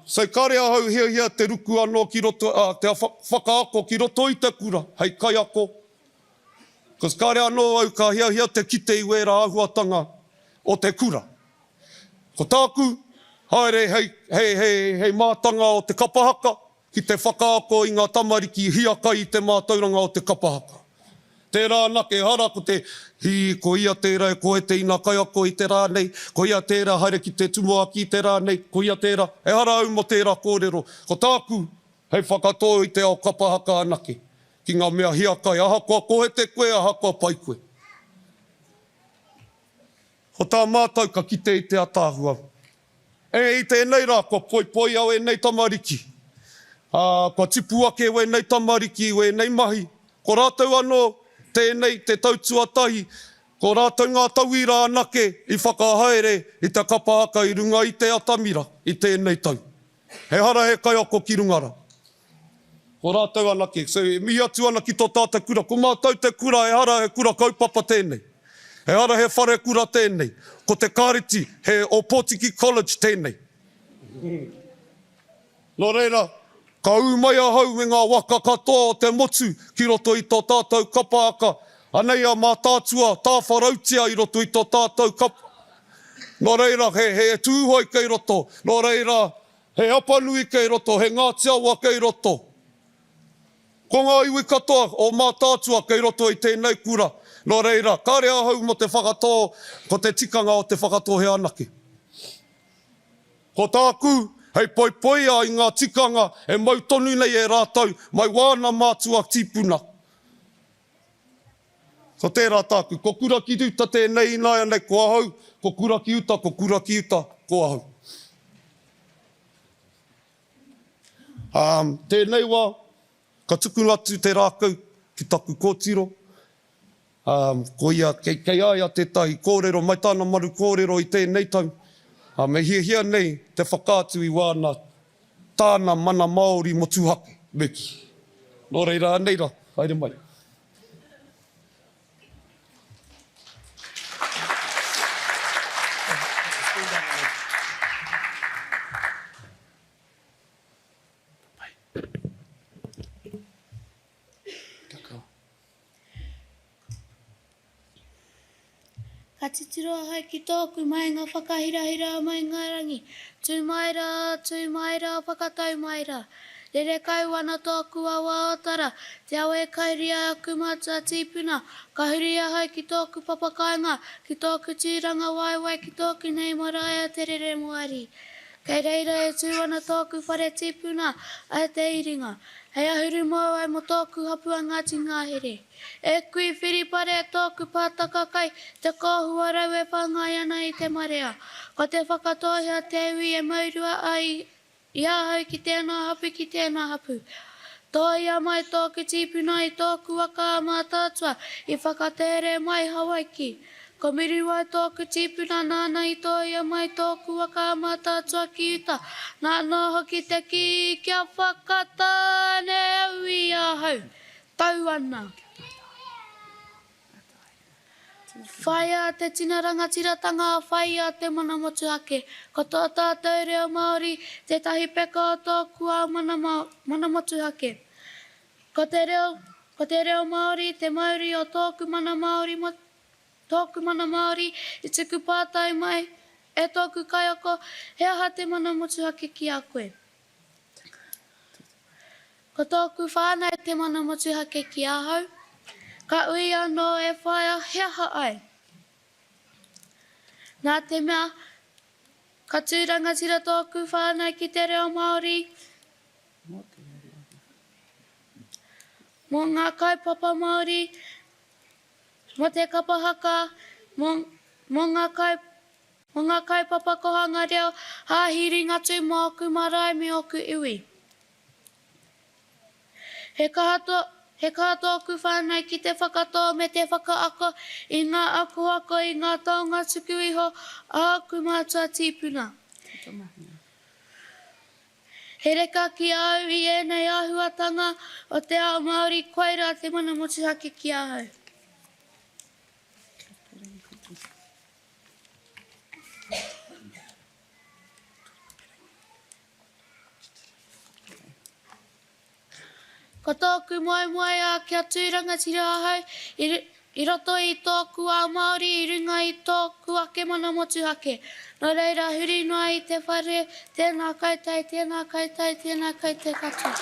So kāre ahau hea te ruku anō ki roto, te whakaako ki roto i te kura, hei kaiako. Kos kāre anō au ka hea te kite i wera ahuatanga o te kura. Ko tāku, haere hei mātanga o te kapahaka, ki te whakaako i ngā tamariki hiakai i te mātauranga o te kapahaka. Tērā nake hara ko te ko ia tērā e koe te ina kaiako i te rānei, ko ia tērā haere ki te tumoa ki te rānei, ko ia tērā, e hara au mo tērā kōrero. Ko tāku, hei whakatō i te ao kapahaka anake, ki ngā mea hiakai, aha koa kohe te koe, aha koa pai koe. Ko tā mātau ka kite i te atāhua. I tēnei rā, ko poi au e nei tamariki. Ko tipu ake we nei tamariki, we nei mahi. Ko rātou anō, tēnei te tautuatahi, ko rātou ngā tauira anake i whakahaere i te kapahaka i runga i te atamira i tēnei tau. He hara he kaiako ki rungara. Ko rātou anake, so mi atu ana ki tō tātou kura, ko mātou te kura e hara he kura kaupapa tēnei. He hara he whare kura tēnei. Ko te kāriti he o Pōtiki College tēnei. Nō reira, ka umai ahau me ngā waka katoa o te motu ki roto i tō tātou kapahaka. Anei a mā tātua, tā wharautia i roto i tō tātou kapa. Nō reira, he tūhoi kei roto. Nō reira, he apanui kei roto, he ngātiawa kei roto. Ko ngā iwi katoa o mā tātua kei roto i tēnei kura. Nō reira, kāre ahau mo te whakatō, ko te tikanga o te whakatō he anake. Ko tāku, hei poi a i ngā tikanga, e mau tonu nei e rātou, mai wāna mātua tipuna. So tērā tāku, ko kura ki uta tēnei nai anei, ko ahau, ko kura ki uta, ko ahau. Tēnei wā, ka tuku atu te rākau ki taku kōtiro. Ko ia, kei aia tētahi kōrero, mai tāna maru kōrero i tēnei tau. Me hia nei te whakātu i wāna tāna mana Māori motuhake, meki. Nō reira, neira, haere mai. Ka titiro ahai ki tōku mai ngā whakahirahira mai ngā rangi. Tū mai rā, whakatau mai rā. Rere kau ana tōku a wāotara, te awe kauria aku mātua tīpuna. Ka huri ahai ki tōku papakainga, ki tōku tūranga waiwai, ki tōku nei maraia te rere moari. Kei reira e tū ana tōku whare tīpuna a te iringa. Hei ahuru mau ai mo tōku hapua Ngāti Ngāhere. E kui whiripare tōku pātaka kai, te kōhua rau e whangai ana i te marea. Ko te whakatohia te iwi e maurua ai i ahau ki tēnā hapu ki tēnā hapu. Tōia mai tōku tīpuna i tōku waka mātātua i whakatere mai Hawaiki. Ko miru ai tōku tīpuna nāna i tōia mai tōku waka mātātua ki uta. Nāna hoki te ki kia whakatāne au i ahau. Tau ana. Whaia te tina rangatiratanga, whaia te mana motuhake. Ko tō tātou reo Māori, te tahi peka o tōku a mana motuhake. Ko te reo Māori, te mauri o tōku mana Māori, i tuku pātai mai, e tōku kaiako, he aha te mana motuhake ki a koe. Ko tōku whānau te mana motuhake ki ahau, ka ui anō e whaia he aha ai. Nā te mea, ka tūrangatira tōku whānau ki te reo Māori, mō ngā kaupapa Māori, mō te kapahaka, mō ngā kaupapa kohanga reo, hāhiri ngatu mō oku marae me oku iwi. He kaha tōku whānau ki te whakatō me te whakaako i ngā ako i ngā taonga tuku iho a aku mātua tīpuna. He reka ki au i ēnei āhuatanga o te ao Māori koeira te mana motuhake ki ahau. Ko tōku moe a kia tūrangatira ahau, i roto i tōku a Māori, i runga i tōku ake mana motuhake. Nō reira, huri noa i te whare, tēnā koutai, tēnā koutai, tēnā koutai katoa.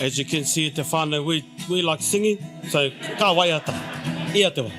As you can see, te whānau, we like singing, so ka waiata, ia te wa.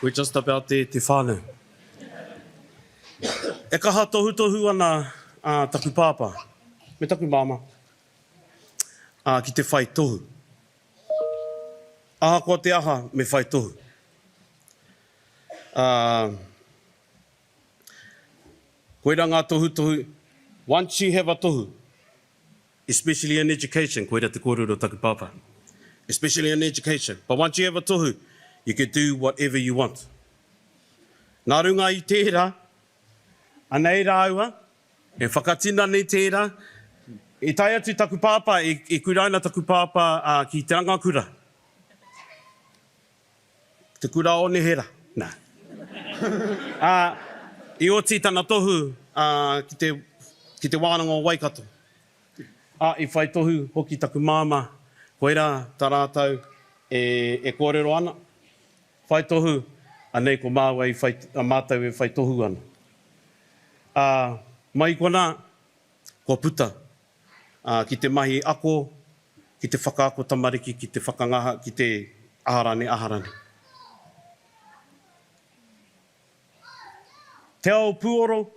We're just about there, te whānau. E kaha tohu ana taku pāpā, me taku māma, ki te whai tohu. Aha ko te aha me whai tohu. Koira ngā tohu, once you have a tohu, especially in education, koira te kōrero taku pāpā, especially in education, but once you have a tohu, you can do whatever you want. Nā runga i tērā, anei rāua, e whakatina nei tērā, i tai atu taku pāpā, e kuraina taku pāpā ki te rangakura. Te kura o nehera, nā. I oti tana tohu ki te wānanga o Waikato. I whai tohu hoki taku māma, koera tā rātau e kōrero ana. Whai tohu, anei ko māua mātou e whai tohu ana. Mai kona, ko puta. Ki te mahi ako, ki te whakaako tamariki, ki te whakangaha, ki te aharane. Te ao puoro.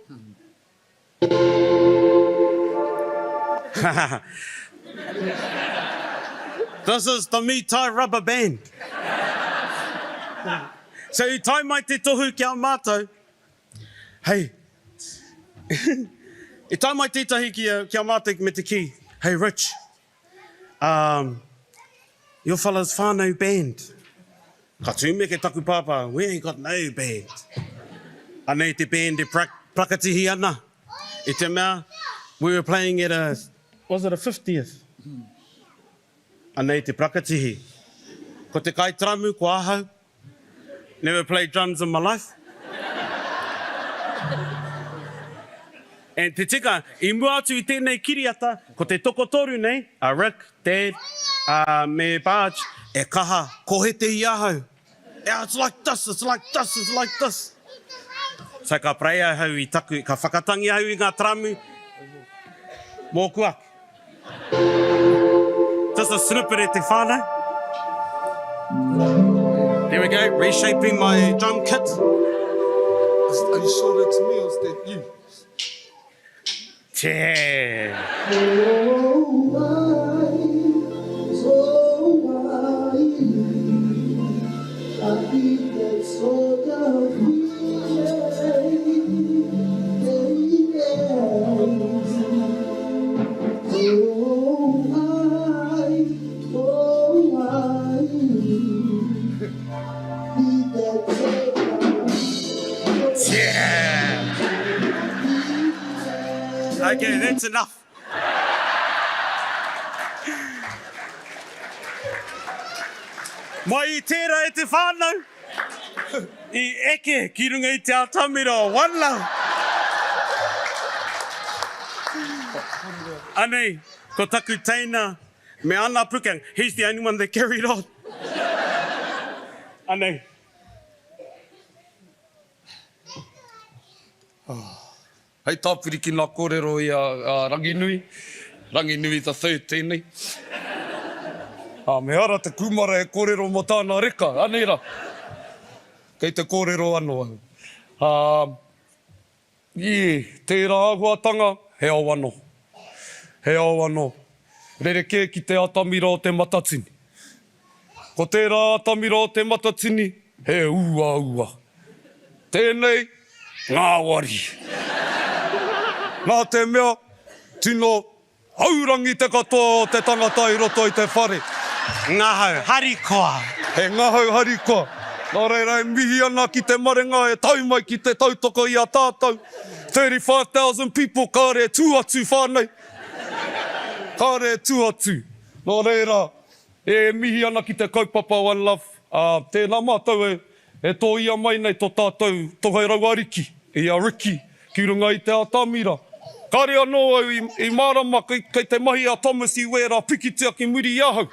This is the Mitai rubber band. So I tai mai te tohu ki a mātou. Hey. I tai mai tētahi ki a mātou me te ki. Hey, Rich. Your fellas whānau band. Ka tūme ke taku pāpā. We ain't got no band. Anei te band e prakatihi ana. I te mea, we were playing at was it a 50th? Anei te prakatihi. Ko te kai tramu, ko ahau. Never played drums in my life. And te tika, I mua atu I tēnei kiriata, ko te tokotoru nei, a Rick, Dad, me Barge, e kaha, ko he te iahau. Yeah, it's like this, it's like this, it's like this. So ka preia hau I taku, ka whakatangi hau I ngā tramu, mō kuak. Just a snippet e te whānau. There we go, reshaping my drum kit. Are you sure that's me or is that you? Yeah. Okay, that's enough. Mai I tērā e te whānau. I eke ki runga I te atamira One Love. Anei, ko taku teina me ana pukang. He's the only one that carried on. Anei. Hei tāpiri ki nā kōrero I a Ranginui. Ranginui ta 13 nei. Me ara te kumara e kōrero mo tāna reka, aneira. Kei te kōrero anō. Tērā ahuatanga, he au anō. He au anō. Rereke ki te atamira o te matatini. Ko tērā atamira o te matatini, he ua. Tēnei, ngā wari. Nā te mea, tino haurangi te katoa o te tangata I roto I te whare. Ngahau, harikoa. He ngahau harikoa. Nā reira e mihi ana ki te marenga e tau mai ki te tautoko I a tātou. 35,000 people, kāre tū atu whānei. Kāre tū atu. Nā reira, e mihi ana ki te kaupapa One Love. Tēnā mātou e tō ia mai nei tō tātou tohai rau ariki. I a Ricky, ki runga I te atamira. Kare anō au I mārama kei te mahi a Thomas I wera pikitia ki muri iahau.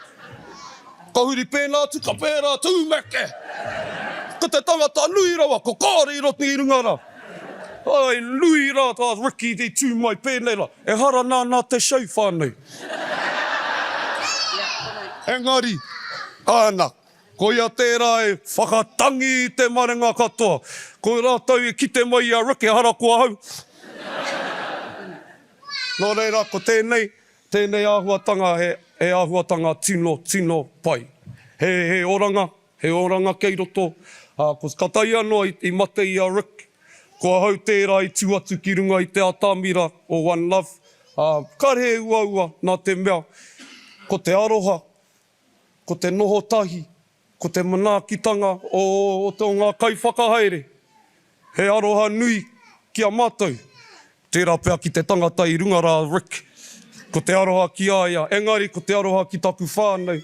Ka huri pēnā atu, ka pērā tūmeke. Ko te tangata nui rawa, ko kāre I roti I rungara. Ai, nui rā, tā Ricky te tū mai pēnei rā. E hara nā te show whānau. Engari, āna. Ko ia tērā e whakatangi I te marenga katoa. Ko rātou e kite mai a Ricky hara kua hau. Nō reira, ko tēnei āhuatanga he āhuatanga tino pai. He oranga kei roto. Ko katai anō I mate I a Rick. Ko hau tērā I tū atu ki runga I te atamira o One Love. Kare ua nā te mea. Ko te aroha, ko te noho tahi, ko te manaakitanga o ngā kaiwhakahaere. He aroha nui ki a mātou. Tērā pēr ki te tangata I runga rā Rick. Ko te aroha ki aia. Engari, ko te aroha ki taku whānau.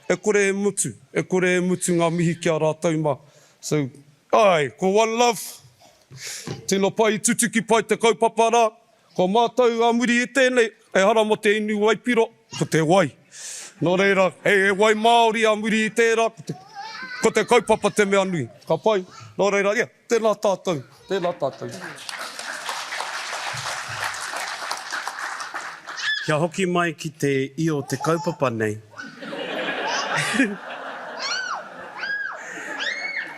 E kore e mutu ngā mihi ki a rātou mā. So, ko One Love. Tino pai tutuki pai te kaupapa rā. Ko mātou a muri E tēnei. E hara mo te inu waipiro. Ko te wai. Nō reira, e wai Māori a muri I tērā. Ko te kaupapa te mea nui. Ka pai. Nō reira, tēnā tātou. Kia hoki mai ki te io te kaupapa nei.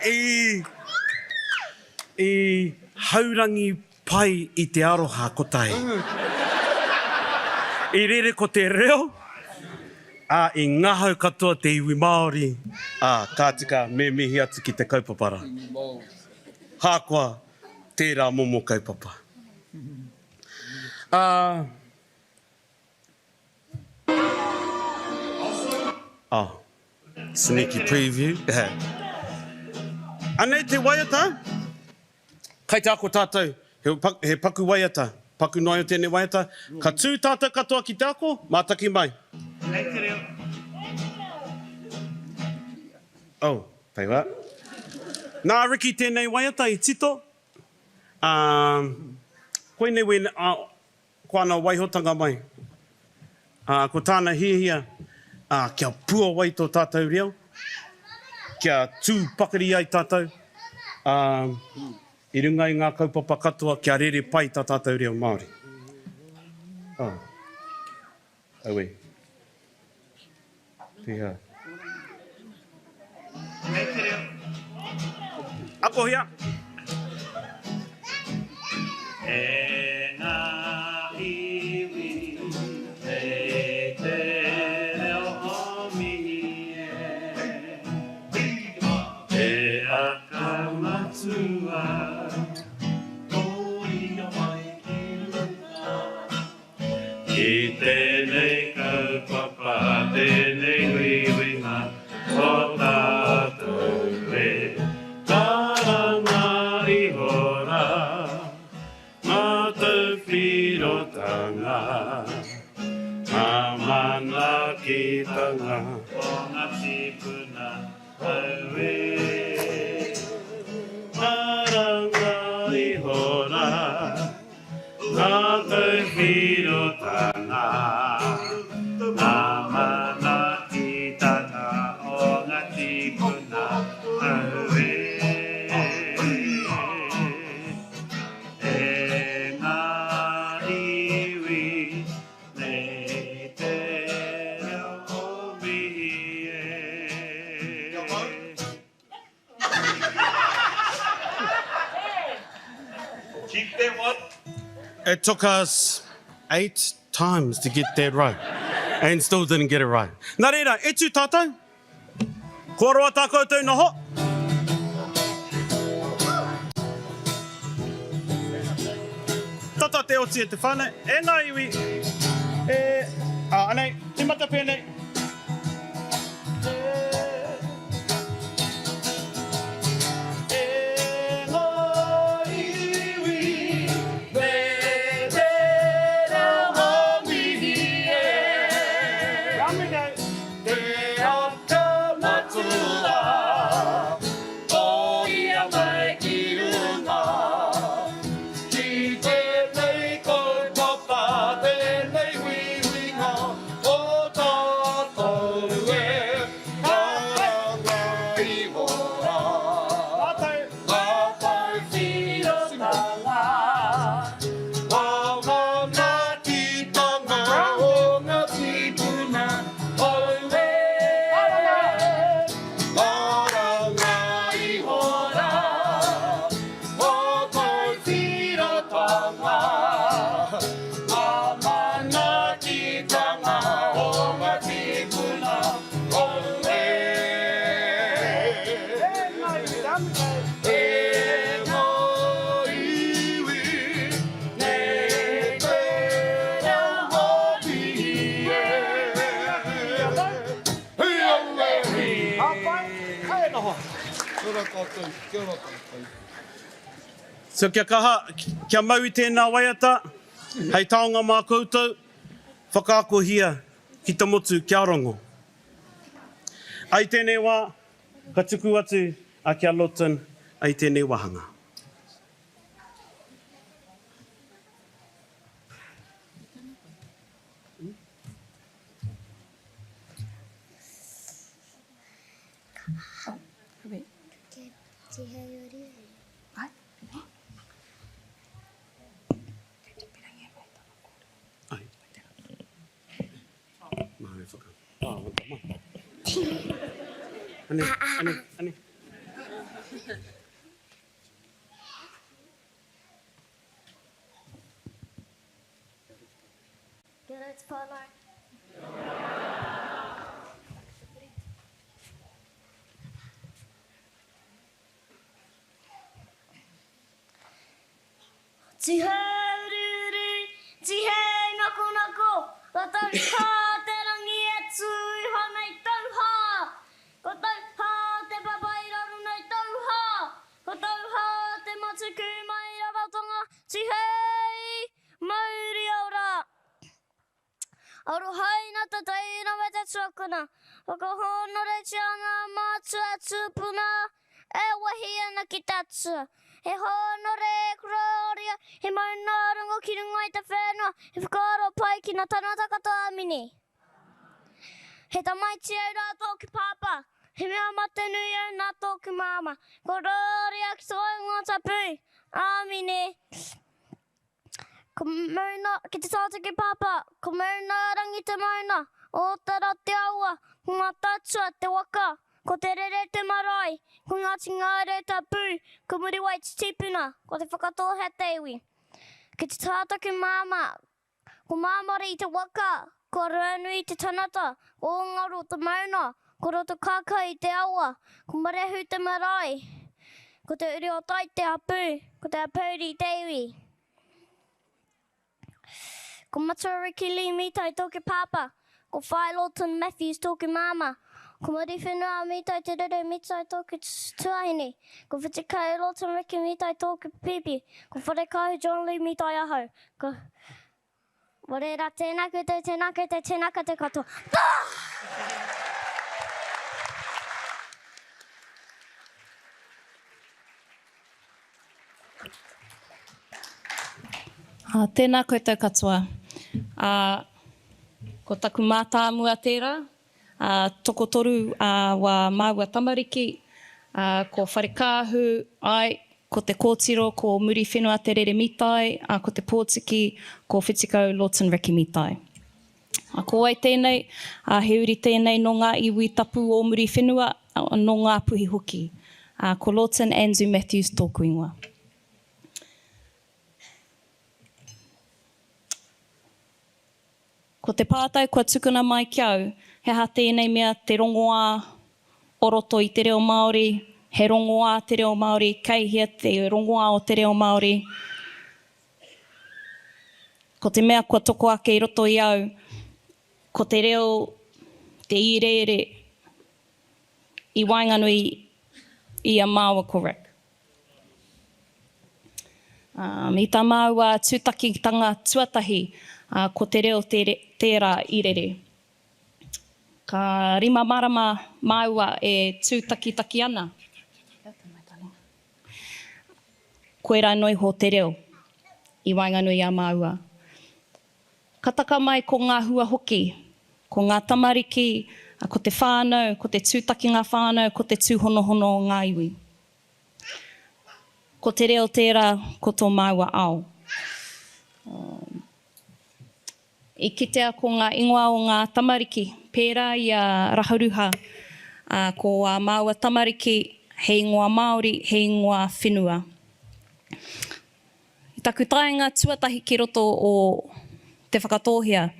I haurangi pai i te aroha kotai. I rere ko te reo, i ngahau katoa te iwi Māori, ka tika me mihi atu ki te kaupapara. Hākua, tērā momo kaupapa. Sneaky preview. Anei te waiata, kai te ako tātou, he paku waiata, paku noa o tēnei waiata, ka tū tātou katoa ki te ako, mātaki mai. Nei te reo. Pai wā. Nā riki tēnei waiata i tito, koe nei wei koana waihotanga mai. Ko tāna hihia, kia pua wai tō tātou reo, kia tū pakari ai tātou, i runga i ngā kaupapa katoa, kia rere pai tā tātou reo Māori. Aue. Pihā. Nei te reo. Ako hia. E ngā iwi, nei te reo o mihi e aka matua, koia mai ki runga. Ki tēnei kaupapa, tēnei wiwinga, o tātou e taranga i hora, mātou whirotanga, mana ki tanga, o ngā tipuna au e. Taranga i hora, mātou whirotanga, mana ki tanga, o ngā tipuna au e. It took us 8 times to get that right, and still didn't get it right. Nā reira, e tū tātou? Kua roa tā koutou noho. Tata te oti e te whānau, e ngā iwi, anei, te mata pēnei. So kia kaha, kia mau i tēnā waiata, hei taonga mā koutou, whakaakohia ki te motu kia rongo. Ai tēnei wā, ka tuku atu a kia Loton, ai tēnei wahanga. Ane. Kia ora, te whānau. Tihei riri, tihei nako nako, ko tau hā te rangi e tui hanei tau hā. Ko tau hā te papai raru nei tau hā. Ko tau hā te matuku mai rawatonga, tihei mauri aura. Aru haina ta taina me te tuakuna, whakahonore tianga mātua tūpuna, e wahi ana ki tatua. He honore e kuraoria, he mauna rungo ki rungo i te whenua, he whakaaro pai ki nga tanata katoa mini. He tamaiti au rā tōku pāpā, he mea mate nui au nā tōku māma. Ko rāria ki tō ngā tapu, āmine. Ko mauna, ki te tātaki pāpā, ko mauna rangi te mauna, o tara te aua, ko ngā tātua te waka, ko te rere te marae, ko ngāti ngāre tapu, ko muri wai te tipuna, ko te whakatohea te iwi. Ki te tātaki māma, ko māmari i te waka, ko ruanui te tanata, ko ngaru te mauna, ko roto kāka i te aua, ko marehu te marae, ko te uri o tai te apu, ko te apuri i te iwi. Ko Matariki Lee Mitai tōke pāpā, ko Whai Lawton Matthews tōke māma, ko Mari Whenua Mitai te rere Mitai tōke tuahine, ko Whitikai Lawton Ricky Mitai tōke pipi, ko Wharekahu John Lee Mitai ahau, ko Warera tēnā koutou, tēnā koutou, tēnā koutou katoa. Tēnā koutou katoa. Ko taku mātāmua tērā, toko toru wā māua tamariki, ko wharekāhu ai, ko te kōtiro, ko muri whenua te rere mitai, ko te pōtiki, ko Whitikau Lawton Ricky Mitai. Ko ai tēnei, he uri tēnei no ngā iwi tapu o muri whenua, no ngā puhi hoki. Ko Lawton Andrew Matthews tōku ingoa. Ko te pātai kua tukuna mai ki au, he ha tēnei mea te rongoā oroto i te reo Māori, he rongoā te reo Māori, keihia te rongoā o te reo Māori. Ko te mea kua toko ake i roto i au, ko te reo, te irere, i Wainganui i a māua korek. I tā māua tūtakitanga tuatahi, ko te reo tērā irere. Ka rima marama māua e tūtakitaki ana. Koe rā noi ho te reo, i Wainganui a māua. Ka taka mai ko ngā hua hoki, ko ngā tamariki, ko te whānau, ko te tūtaki ngā whānau, ko te tūhonohono o ngā iwi. Ko te reo tērā, ko tō māua ao. I kitea ko ngā ingoa o ngā tamariki, pērā i a raharuha, ko a māua tamariki, he ingoa Māori, he ingoa whenua. I taku taenga tuatahi ki roto o te whakatōhea.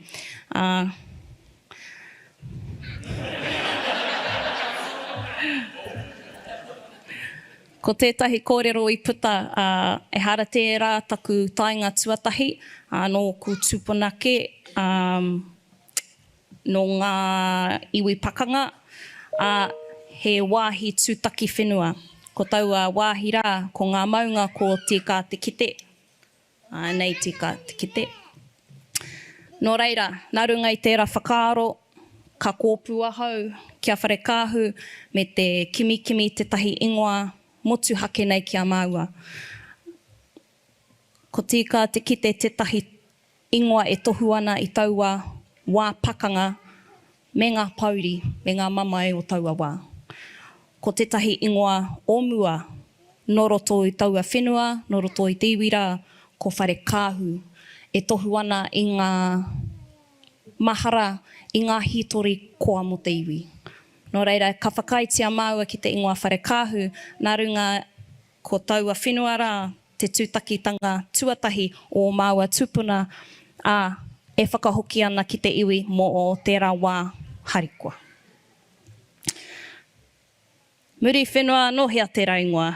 Ko tētahi kōrero i puta, e hara tērā taku taenga tuatahi, no ku tūpunake, no ngā iwi pakanga, he wāhi tūtaki whenua. Ko taua wāhi rā, ko ngā maunga ko tika te kite. Nei tika te kite. Nō reira, nā runga i tērā whakaaro, ka kōpū ahau, kia wharekāhu, me te kimi te tahi ingoa, motu hake nei ki a māua. Ko tika te kite te tahi ingoa e tohu ana i taua wā pakanga, me ngā pauri, me ngā mamae o taua wā. Ko te tahi ingoa o mua, no roto i taua whenua, no roto i te iwira, ko wharekāhu, e tohu ana i ngā mahara, i ngā hitori koa mo te iwi. Nō reira, ka whakaitia māua ki te ingoa wharekāhu, nā runga ko taua whenua rā, te tūtakitanga tuatahi o māua tupuna, e whakahoki ana ki te iwi mō o tērā wā harikoa. Muri whenua, nohea tērā ingoa.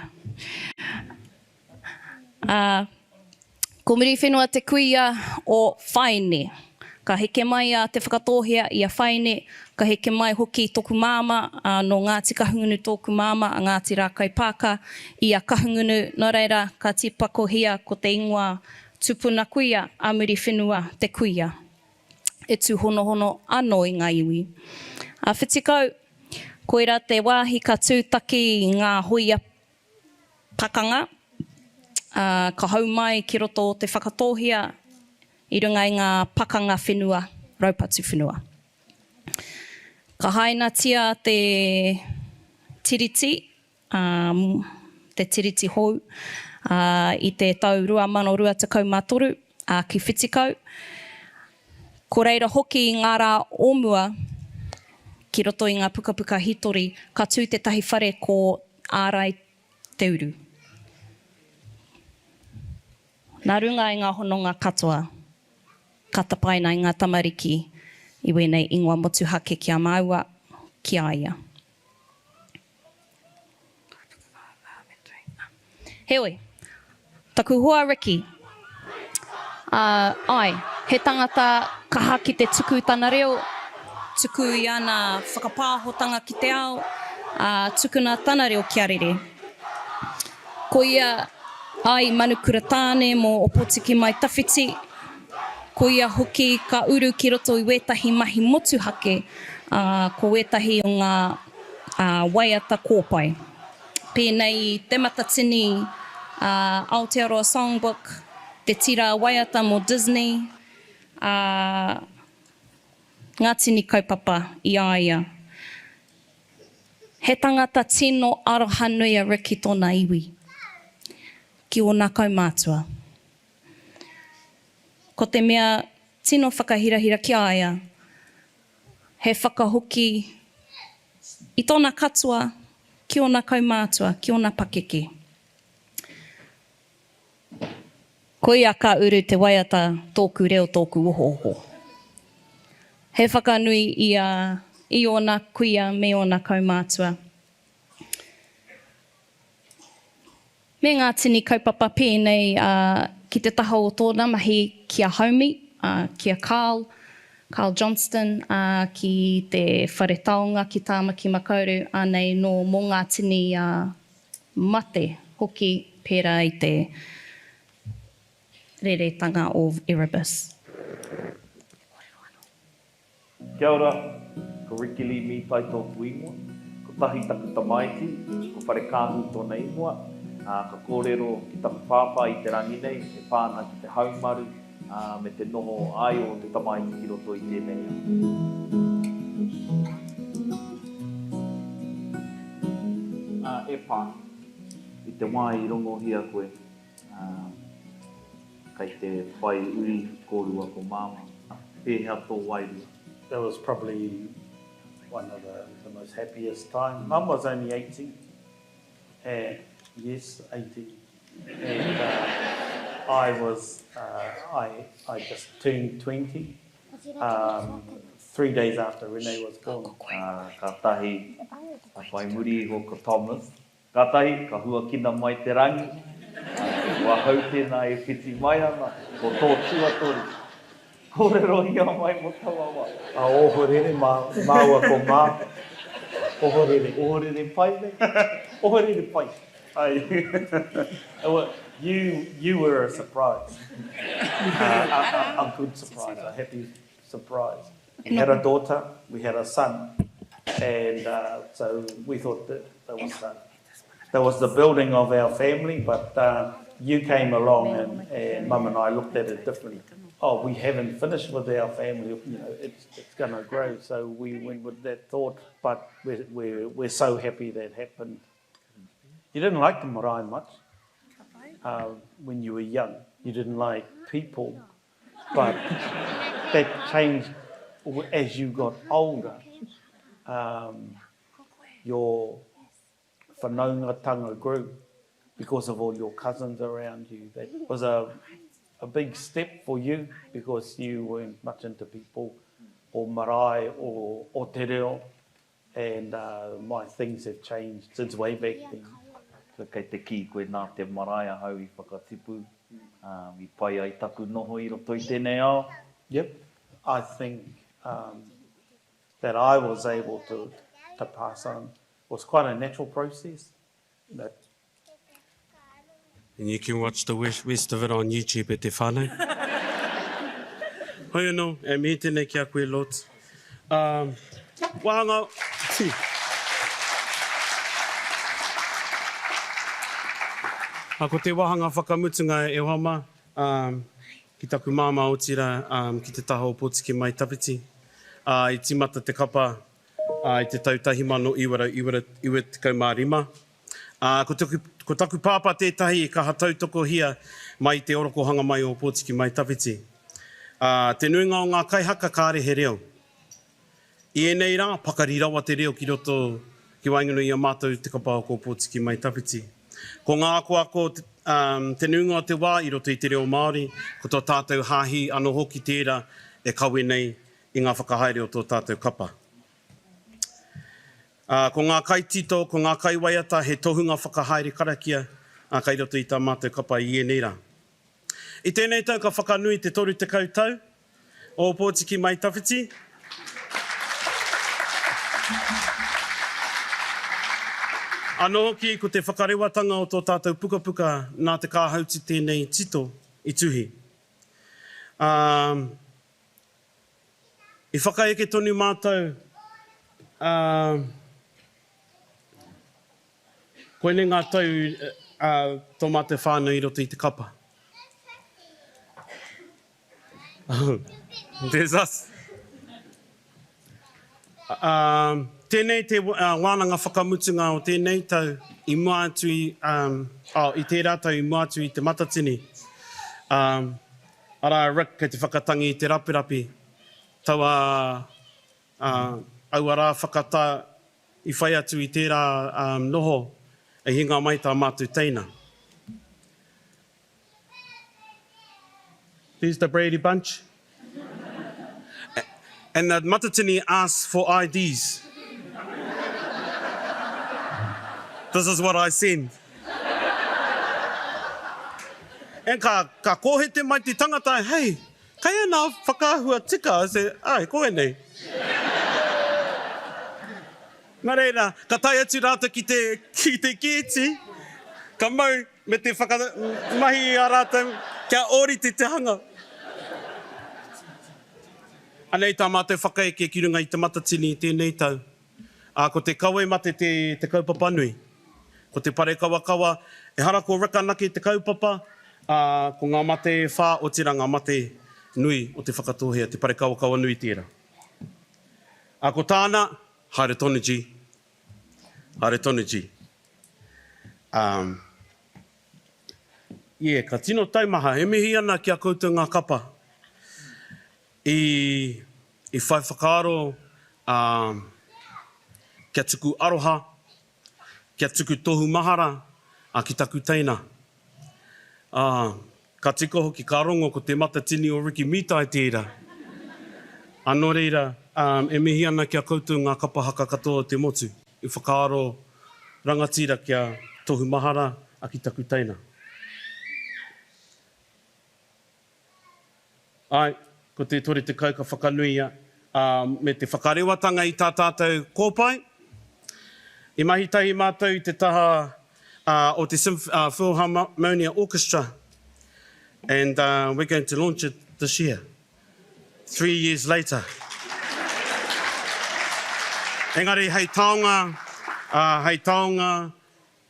Ko muri whenua te kuia o whaine. Ka heke mai a te whakatōhea i a whaine, ka heke mai hoki tōku māma no Ngāti Kahungunu tōku māma a Ngāti Rākaipāka i a Kahungunu. Nō reira, ka tipakohia ko te ingoa tupuna kuia a muri whenua te kuia. E tū hono anō i ngā iwi. A whitikau, koira te wāhi ka tūtaki i ngā hoia pakanga. Ka hau mai ki roto o te whakatōhea i runga i ngā pakanga whenua, raupatu whenua. Ka hainatia te tiriti, te tiriti hou, i te tau 2023, ki whitikau. Ko reira hoki i ngā rā omua, ki roto i ngā pukapuka hitori, ka tū te tahi whare ko ārai te uru. Nā runga i ngā hononga katoa, ka tapaina i ngā tamariki i wēnei ingoa motuhake ki a māua ki a ia. Heoi, taku hoa Riki. He tangata kaha ki te tuku tana reo, tuku i ana whakapāhotanga ki te ao, tukuna tana reo ki arere. Ko ia ai manukura tāne mō opotiki mai tawhiti, ko ia hoki ka uru ki roto i wētahi mahi motuhake, ko wētahi o ngā waiata kōpai. Pēnei te matatini Aotearoa Songbook, te tira waiata mō Disney, ngā tini kaupapa i aia. He tangata tino aroha nui a Riki tōna iwi, ki o nā kaumātua. Ko te mea tino whakahirahira ki aia, he whakahoki i tōna katua, ki o nā kaumātua, ki o nā pakeke. Ko ia ka uru te waiata tōku reo tōku ohoho. He whakanui i o nā kuia me o nā kaumātua. Me ngā tini kaupapa pēnei ki te taha o tōna mahi ki a Homie, ki a Carl Johnston, ki te whare taonga ki Tāmaki Makauru, anei no mō ngā tini mate hoki pērā i te reretanga o Erebus. Kia ora, ko Riki Mitai tōku ingoa, ko tahi taku tamaiti, ko whare kāhu tōna ingoa, ka kōrero ki taku whāwha i te rangi nei, e pāna ki te haumaru, me te noho ai o te tamaiti ki roto i tēnei. E pāna, i te wai i rongo hia koe, kai te whai uri kōrua ko māma, pēhea tō wairua. That was probably one of the most happiest times. Mum was only 80. Yes, 80. And I just turned 20. 3 days after Renee was born. Ka tahi, ka whai muri hoko Thomas. Ka tahi, ka hua kina mai te rangi. Wa hau tēnā e whiti mai ana, ko tō tuatori. Kōrero ia mai mo tawawa. Ohorere, māua ko mā. Ohorere. Ohorere pai ne? Ohorere pai. You were a surprise. A good surprise, a happy surprise. We had a daughter, we had a son, and so we thought that was the building of our family, but you came along and Mum and I looked at it differently. Oh, we haven't finished with our family, you know, it's going to grow. So we went with that thought, but we're so happy that happened. You didn't like the marae much when you were young. You didn't like people, but that changed as you got older. your whanaungatanga grew because of all your cousins around you. That was a big step for you because you weren't much into people or marae or te reo, and my things have changed since way back then. So kei te ki koe nā te marae hau I whakatipu, I pai ai taku noho I roto I tēnei ao. Yep, I think that I was able to pass on was quite a natural process. That And you can watch the rest of it on YouTube at te whānau. Hoi anō, e me tēnei ki a koe lot. Wānau. Ko te wahanga whakamutunga e wama, ki taku māma o tira, ki te taha o Pōtiki mai Tawhiti. I timata te kapa, I te tautahi mano iwara tekau mā rima. Ko taku pāpā tētahi ka hatautoko hia mai te orokohanga mai o Pōtiki mai Tawhiti. Te nuinga o ngā kaihaka kāre he reo. I enei rā, pakarirawa te reo ki roto ki waingono I a mātou te kapa o Pōtiki mai Tawhiti. Ko ngā ako te nuinga o te wā I roto I te reo Māori, ko tō tātou hāhi anō hoki tērā e kawe nei I ngā whakahaere o tō tātou kapa. Ko ngā kaitito, ko ngā kaiwaiata, he tohunga whakahaere karakia, kai roto I tā mātou kapa I enei rā. I tēnei tau ka whakanui te toru te kautau o Pōtiki mai Tawhiti. Anō hoki ko te whakarewatanga o tō tātou pukapuka nā te kāhauti tēnei tito I tuhi. I whakaeke tonu mātou, koene ngā tau tō mā te whānau I roto I te kapa. There's us. Tēnei te wānanga whakamutunga o tēnei tau I mua atu I tērā tau I mua atu I te matatini. Ara Rick kei te whakatangi I te rapirapi. Taua au ara whakata I whai atu I tērā noho e hinga mai tā mātou teina. There's the Brady Bunch. And the matatini asks for IDs. This is what I send. And ka kōhete mai te tangata, hey, kai ana whakahua tika? I say, ai, koe nei. Nā reira, ka tai atu rāta ki te kēti, ka mau me te mahi a rātou, kia ori te hanga. Anei tā mātou whakaeke ki runga I te matatini tēnei tau. Ko te kawe mate te kaupapa nui. Ko te pare kawa, e hara ko rika naki te kaupapa, ko ngā mate whā o tira ngā mate nui o te whakatohea, te pare kawa nui tērā. Ko tāna, haere tonu ji. Haere tonu ji. Ka tino taumaha, he mihi ana ki a koutou ngā kapa. I whai whakaaro kia tuku aroha, kia tuku tohu mahara, ki taku teina. Ka tiko hoki ka rongo ko te matatini o Whānau Mitai tērā. Anō reira, e mihi ana kia koutou ngā kapa haka katoa te motu. I whakaaro rangatira kia tohu mahara, ki taku teina. Ai, ko te tore te kau ka whakanuia me te whakarewatanga I tā tātou kōpai. I mahitahi mātou I te taha o te Philharmonia Orchestra. And we're going to launch it this year, 3 years later. Engari, hei taonga,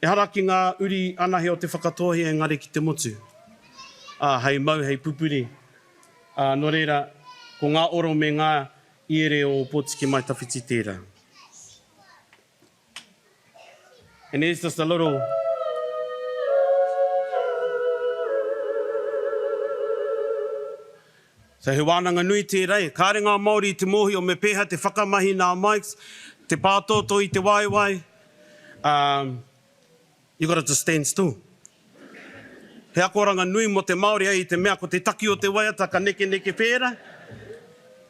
e haraki ngā uri anahe o te whakatohi engari ki te motu. Hei mau, hei pupuri. Nō reira, ko ngā oro me ngā iere o Pōtiki mai Tawhiti tērā. And there's just a little... So he wānanga nui tērei, kāre ngā Māori I te mohi o me pēha te whakamahi nā mics, te pātoto I te waiwai, You got to just stand still. He akoranga nui mo te Māori ai, te mea ko te taki o te waiata ka neke pēra.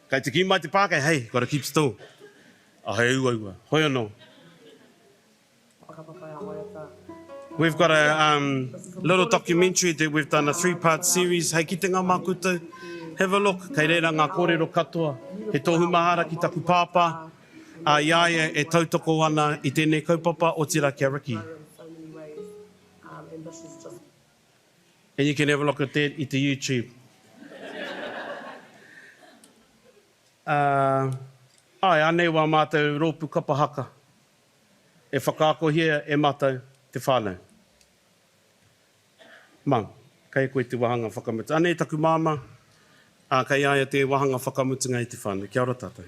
Kei te ki mai te pākei, hey, got to keep still. A hei ua. Hoi anō. We've got a little documentary that we've done, a 3-part series. Hei ki te ngā mākutou, have a look. Kei reira ngā kōrero katoa. He tōhu mahara ki taku pāpā. A iaia e tautoko ana i tēnei kaupapa o tira kia riki. And you can have a look at that at the YouTube. Ai, anei wā mātou rōpu kapahaka. E whakaakohia e mātou te whānau. Mang, kei koe te wahanga whakamutu. Anei taku māma, kei aia te wahanga whakamutunga i te whānau. Kia ora tātou.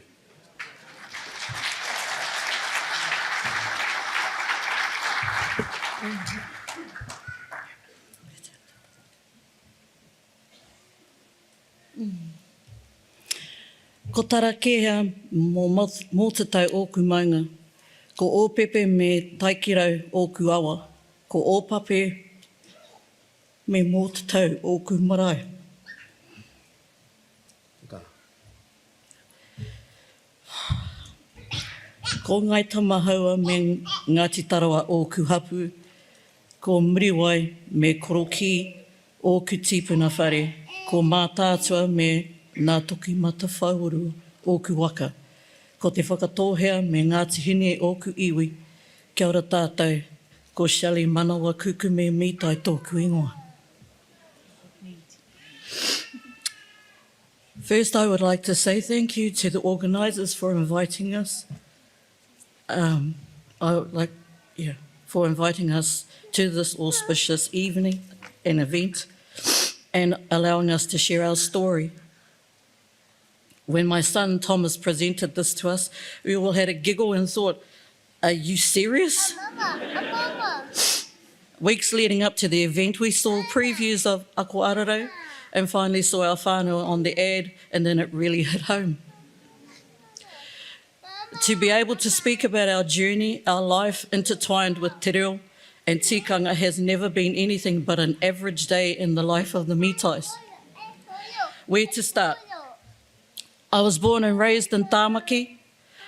Ko tarakea mō te tau ōku maunga, ko ōpepe me taikirau ōku awa, ko ōpape me mō te tau ōku marae. Ko ngai tamahaua me Ngāti Tarawa ōku hapu, ko muriwai me koroki ōku tīpuna whare, ko mātātua me nā toki mata whauru ōku waka. Ko te whakatōhea me Ngāti Hine ōku iwi. Kia ora tātou, ko Shelley Manawa Kukume Mitai tōku ingoa. First, I would like to say thank you to the organisers for inviting us. For inviting us to this auspicious evening and event and allowing us to share our story. When my son Thomas presented this to us, we all had a giggle and thought, are you serious? Weeks leading up to the event, we saw previews of Ako ARARAU and finally saw our whānau on the ad, and then it really hit home. To be able to speak about our journey, our life intertwined with te reo and tikanga has never been anything but an average day in the life of the Mitais. Where to start? I was born and raised in Tāmaki.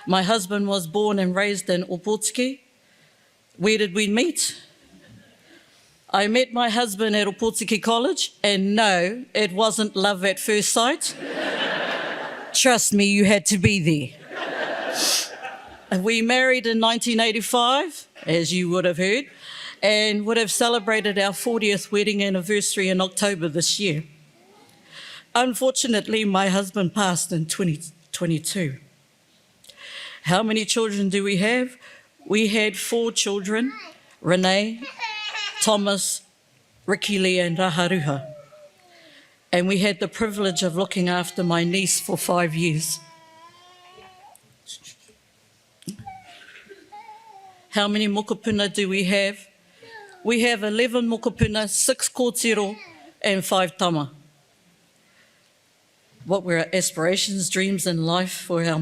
My husband was born and raised in Opotiki. Where did we meet? I met my husband at Opotiki College, and no, it wasn't love at first sight. Trust me, you had to be there. We married in 1985, as you would have heard, and would have celebrated our 40th wedding anniversary in October this year. Unfortunately, my husband passed in 2022. How many children do we have? We had 4 children, Renee, Thomas, Ricky Lee and Raharuha. And we had the privilege of looking after my niece for 5 years. How many mokopuna do we have? We have 11 mokopuna, 6 kōtiro and 5 tama. What were our aspirations, dreams in life for our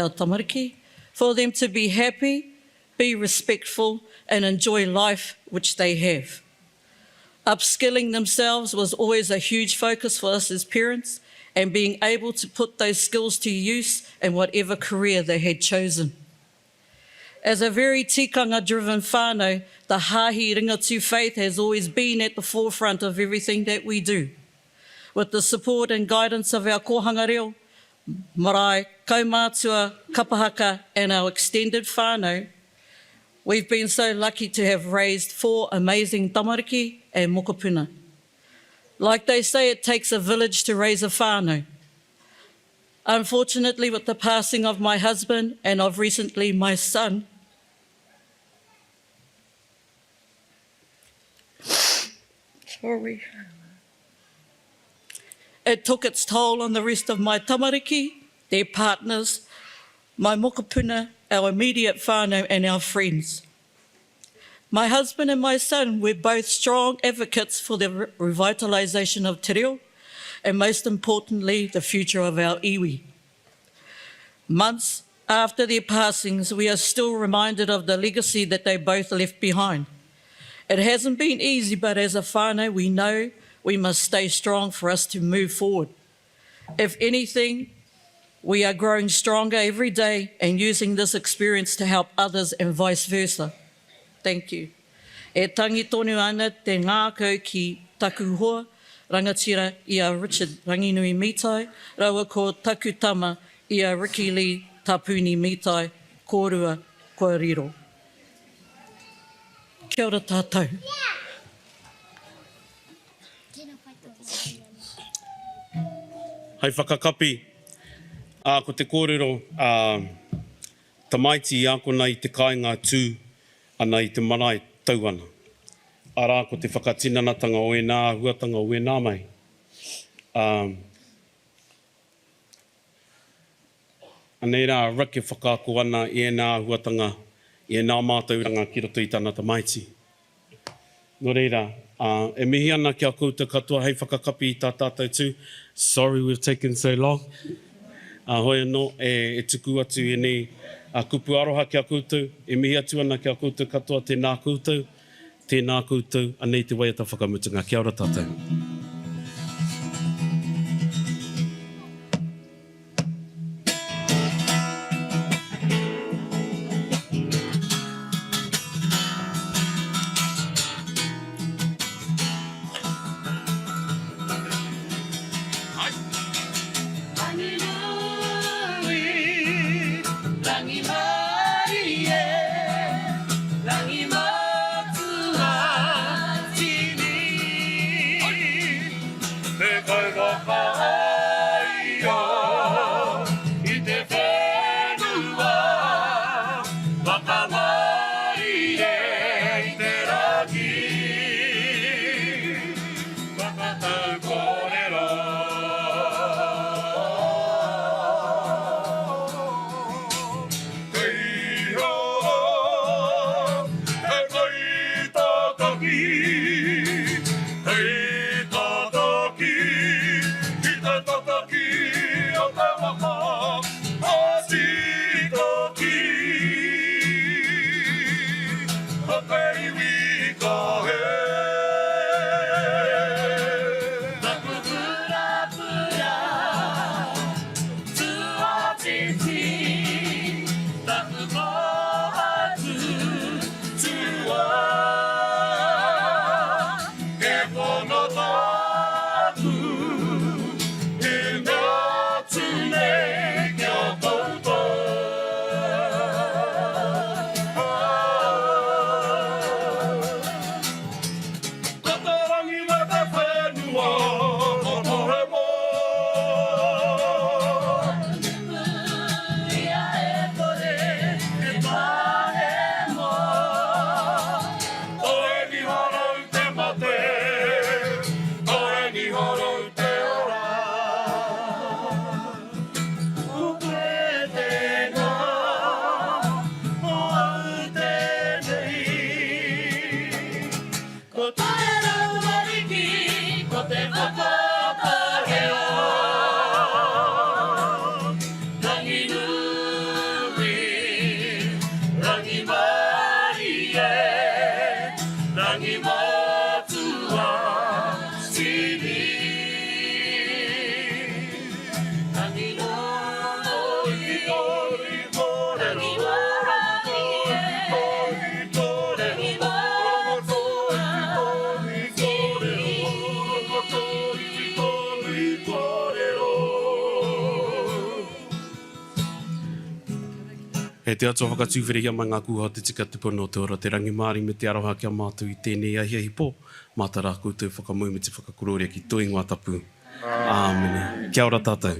tamariki? For them to be happy, be respectful and enjoy life which they have. Upskilling themselves was always a huge focus for us as parents, and being able to put those skills to use in whatever career they had chosen. As a very tikanga-driven whānau, the hāhi ringatu faith has always been at the forefront of everything that we do. With the support and guidance of our kohanga reo, marae, kaumātua, kapahaka and our extended whānau, we've been so lucky to have raised 4 amazing tamariki and mokopuna. Like they say, it takes a village to raise a whānau. Unfortunately, with the passing of my husband and of recently my son, it took its toll on the rest of my tamariki, their partners, my mokopuna, our immediate whānau and our friends. My husband and my son were both strong advocates for the revitalisation of te reo, and most importantly, the future of our iwi. Months After their passings, we are still reminded of the legacy that they both left behind. It hasn't been easy, but as a whānau, we know we must stay strong for us to move forward. If anything, we are growing stronger every day and using this experience to help others and vice versa. Thank you. E tangi tonu ana te ngākau ki taku hoa, rangatira ia Richard Ranginui Mitai, raua ko taku tama ia Ricky Lee Tapuni Mitai, kōrua kua riro. Kia ora tātou. Hei whakakapi, ko te kōrero, tamaiti a kona i te kāinga tū, ana i te marae tauana. Arā ko te whakatinanatanga o e nā huatanga o e nā mai. Anei rā, rake whakaako ana i e nā huatanga, i e nā mātauranga ki roto i tāna tamaiti. Nō reira, e mihi ana kia koutou katoa, hei whakakapi i tā tātou tū. Sorry we've taken so long. Hoi anō, e tuku atu e nei kupu aroha kia koutou, e mihi atu ana kia koutou katoa tēnā koutou, anei te waiata whakamutunga. Kia ora tātou. He te atua whakatūwhiri ia mai ngā kūha te tika tupu no te ora te rangi Māori me te aroha kia mātou i tēnei ahiahi pō. Mātara koutou whakamau me te whakakuroria ki toi ngā tapu. Āmene. Kia ora tātou.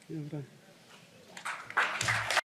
Kia ora.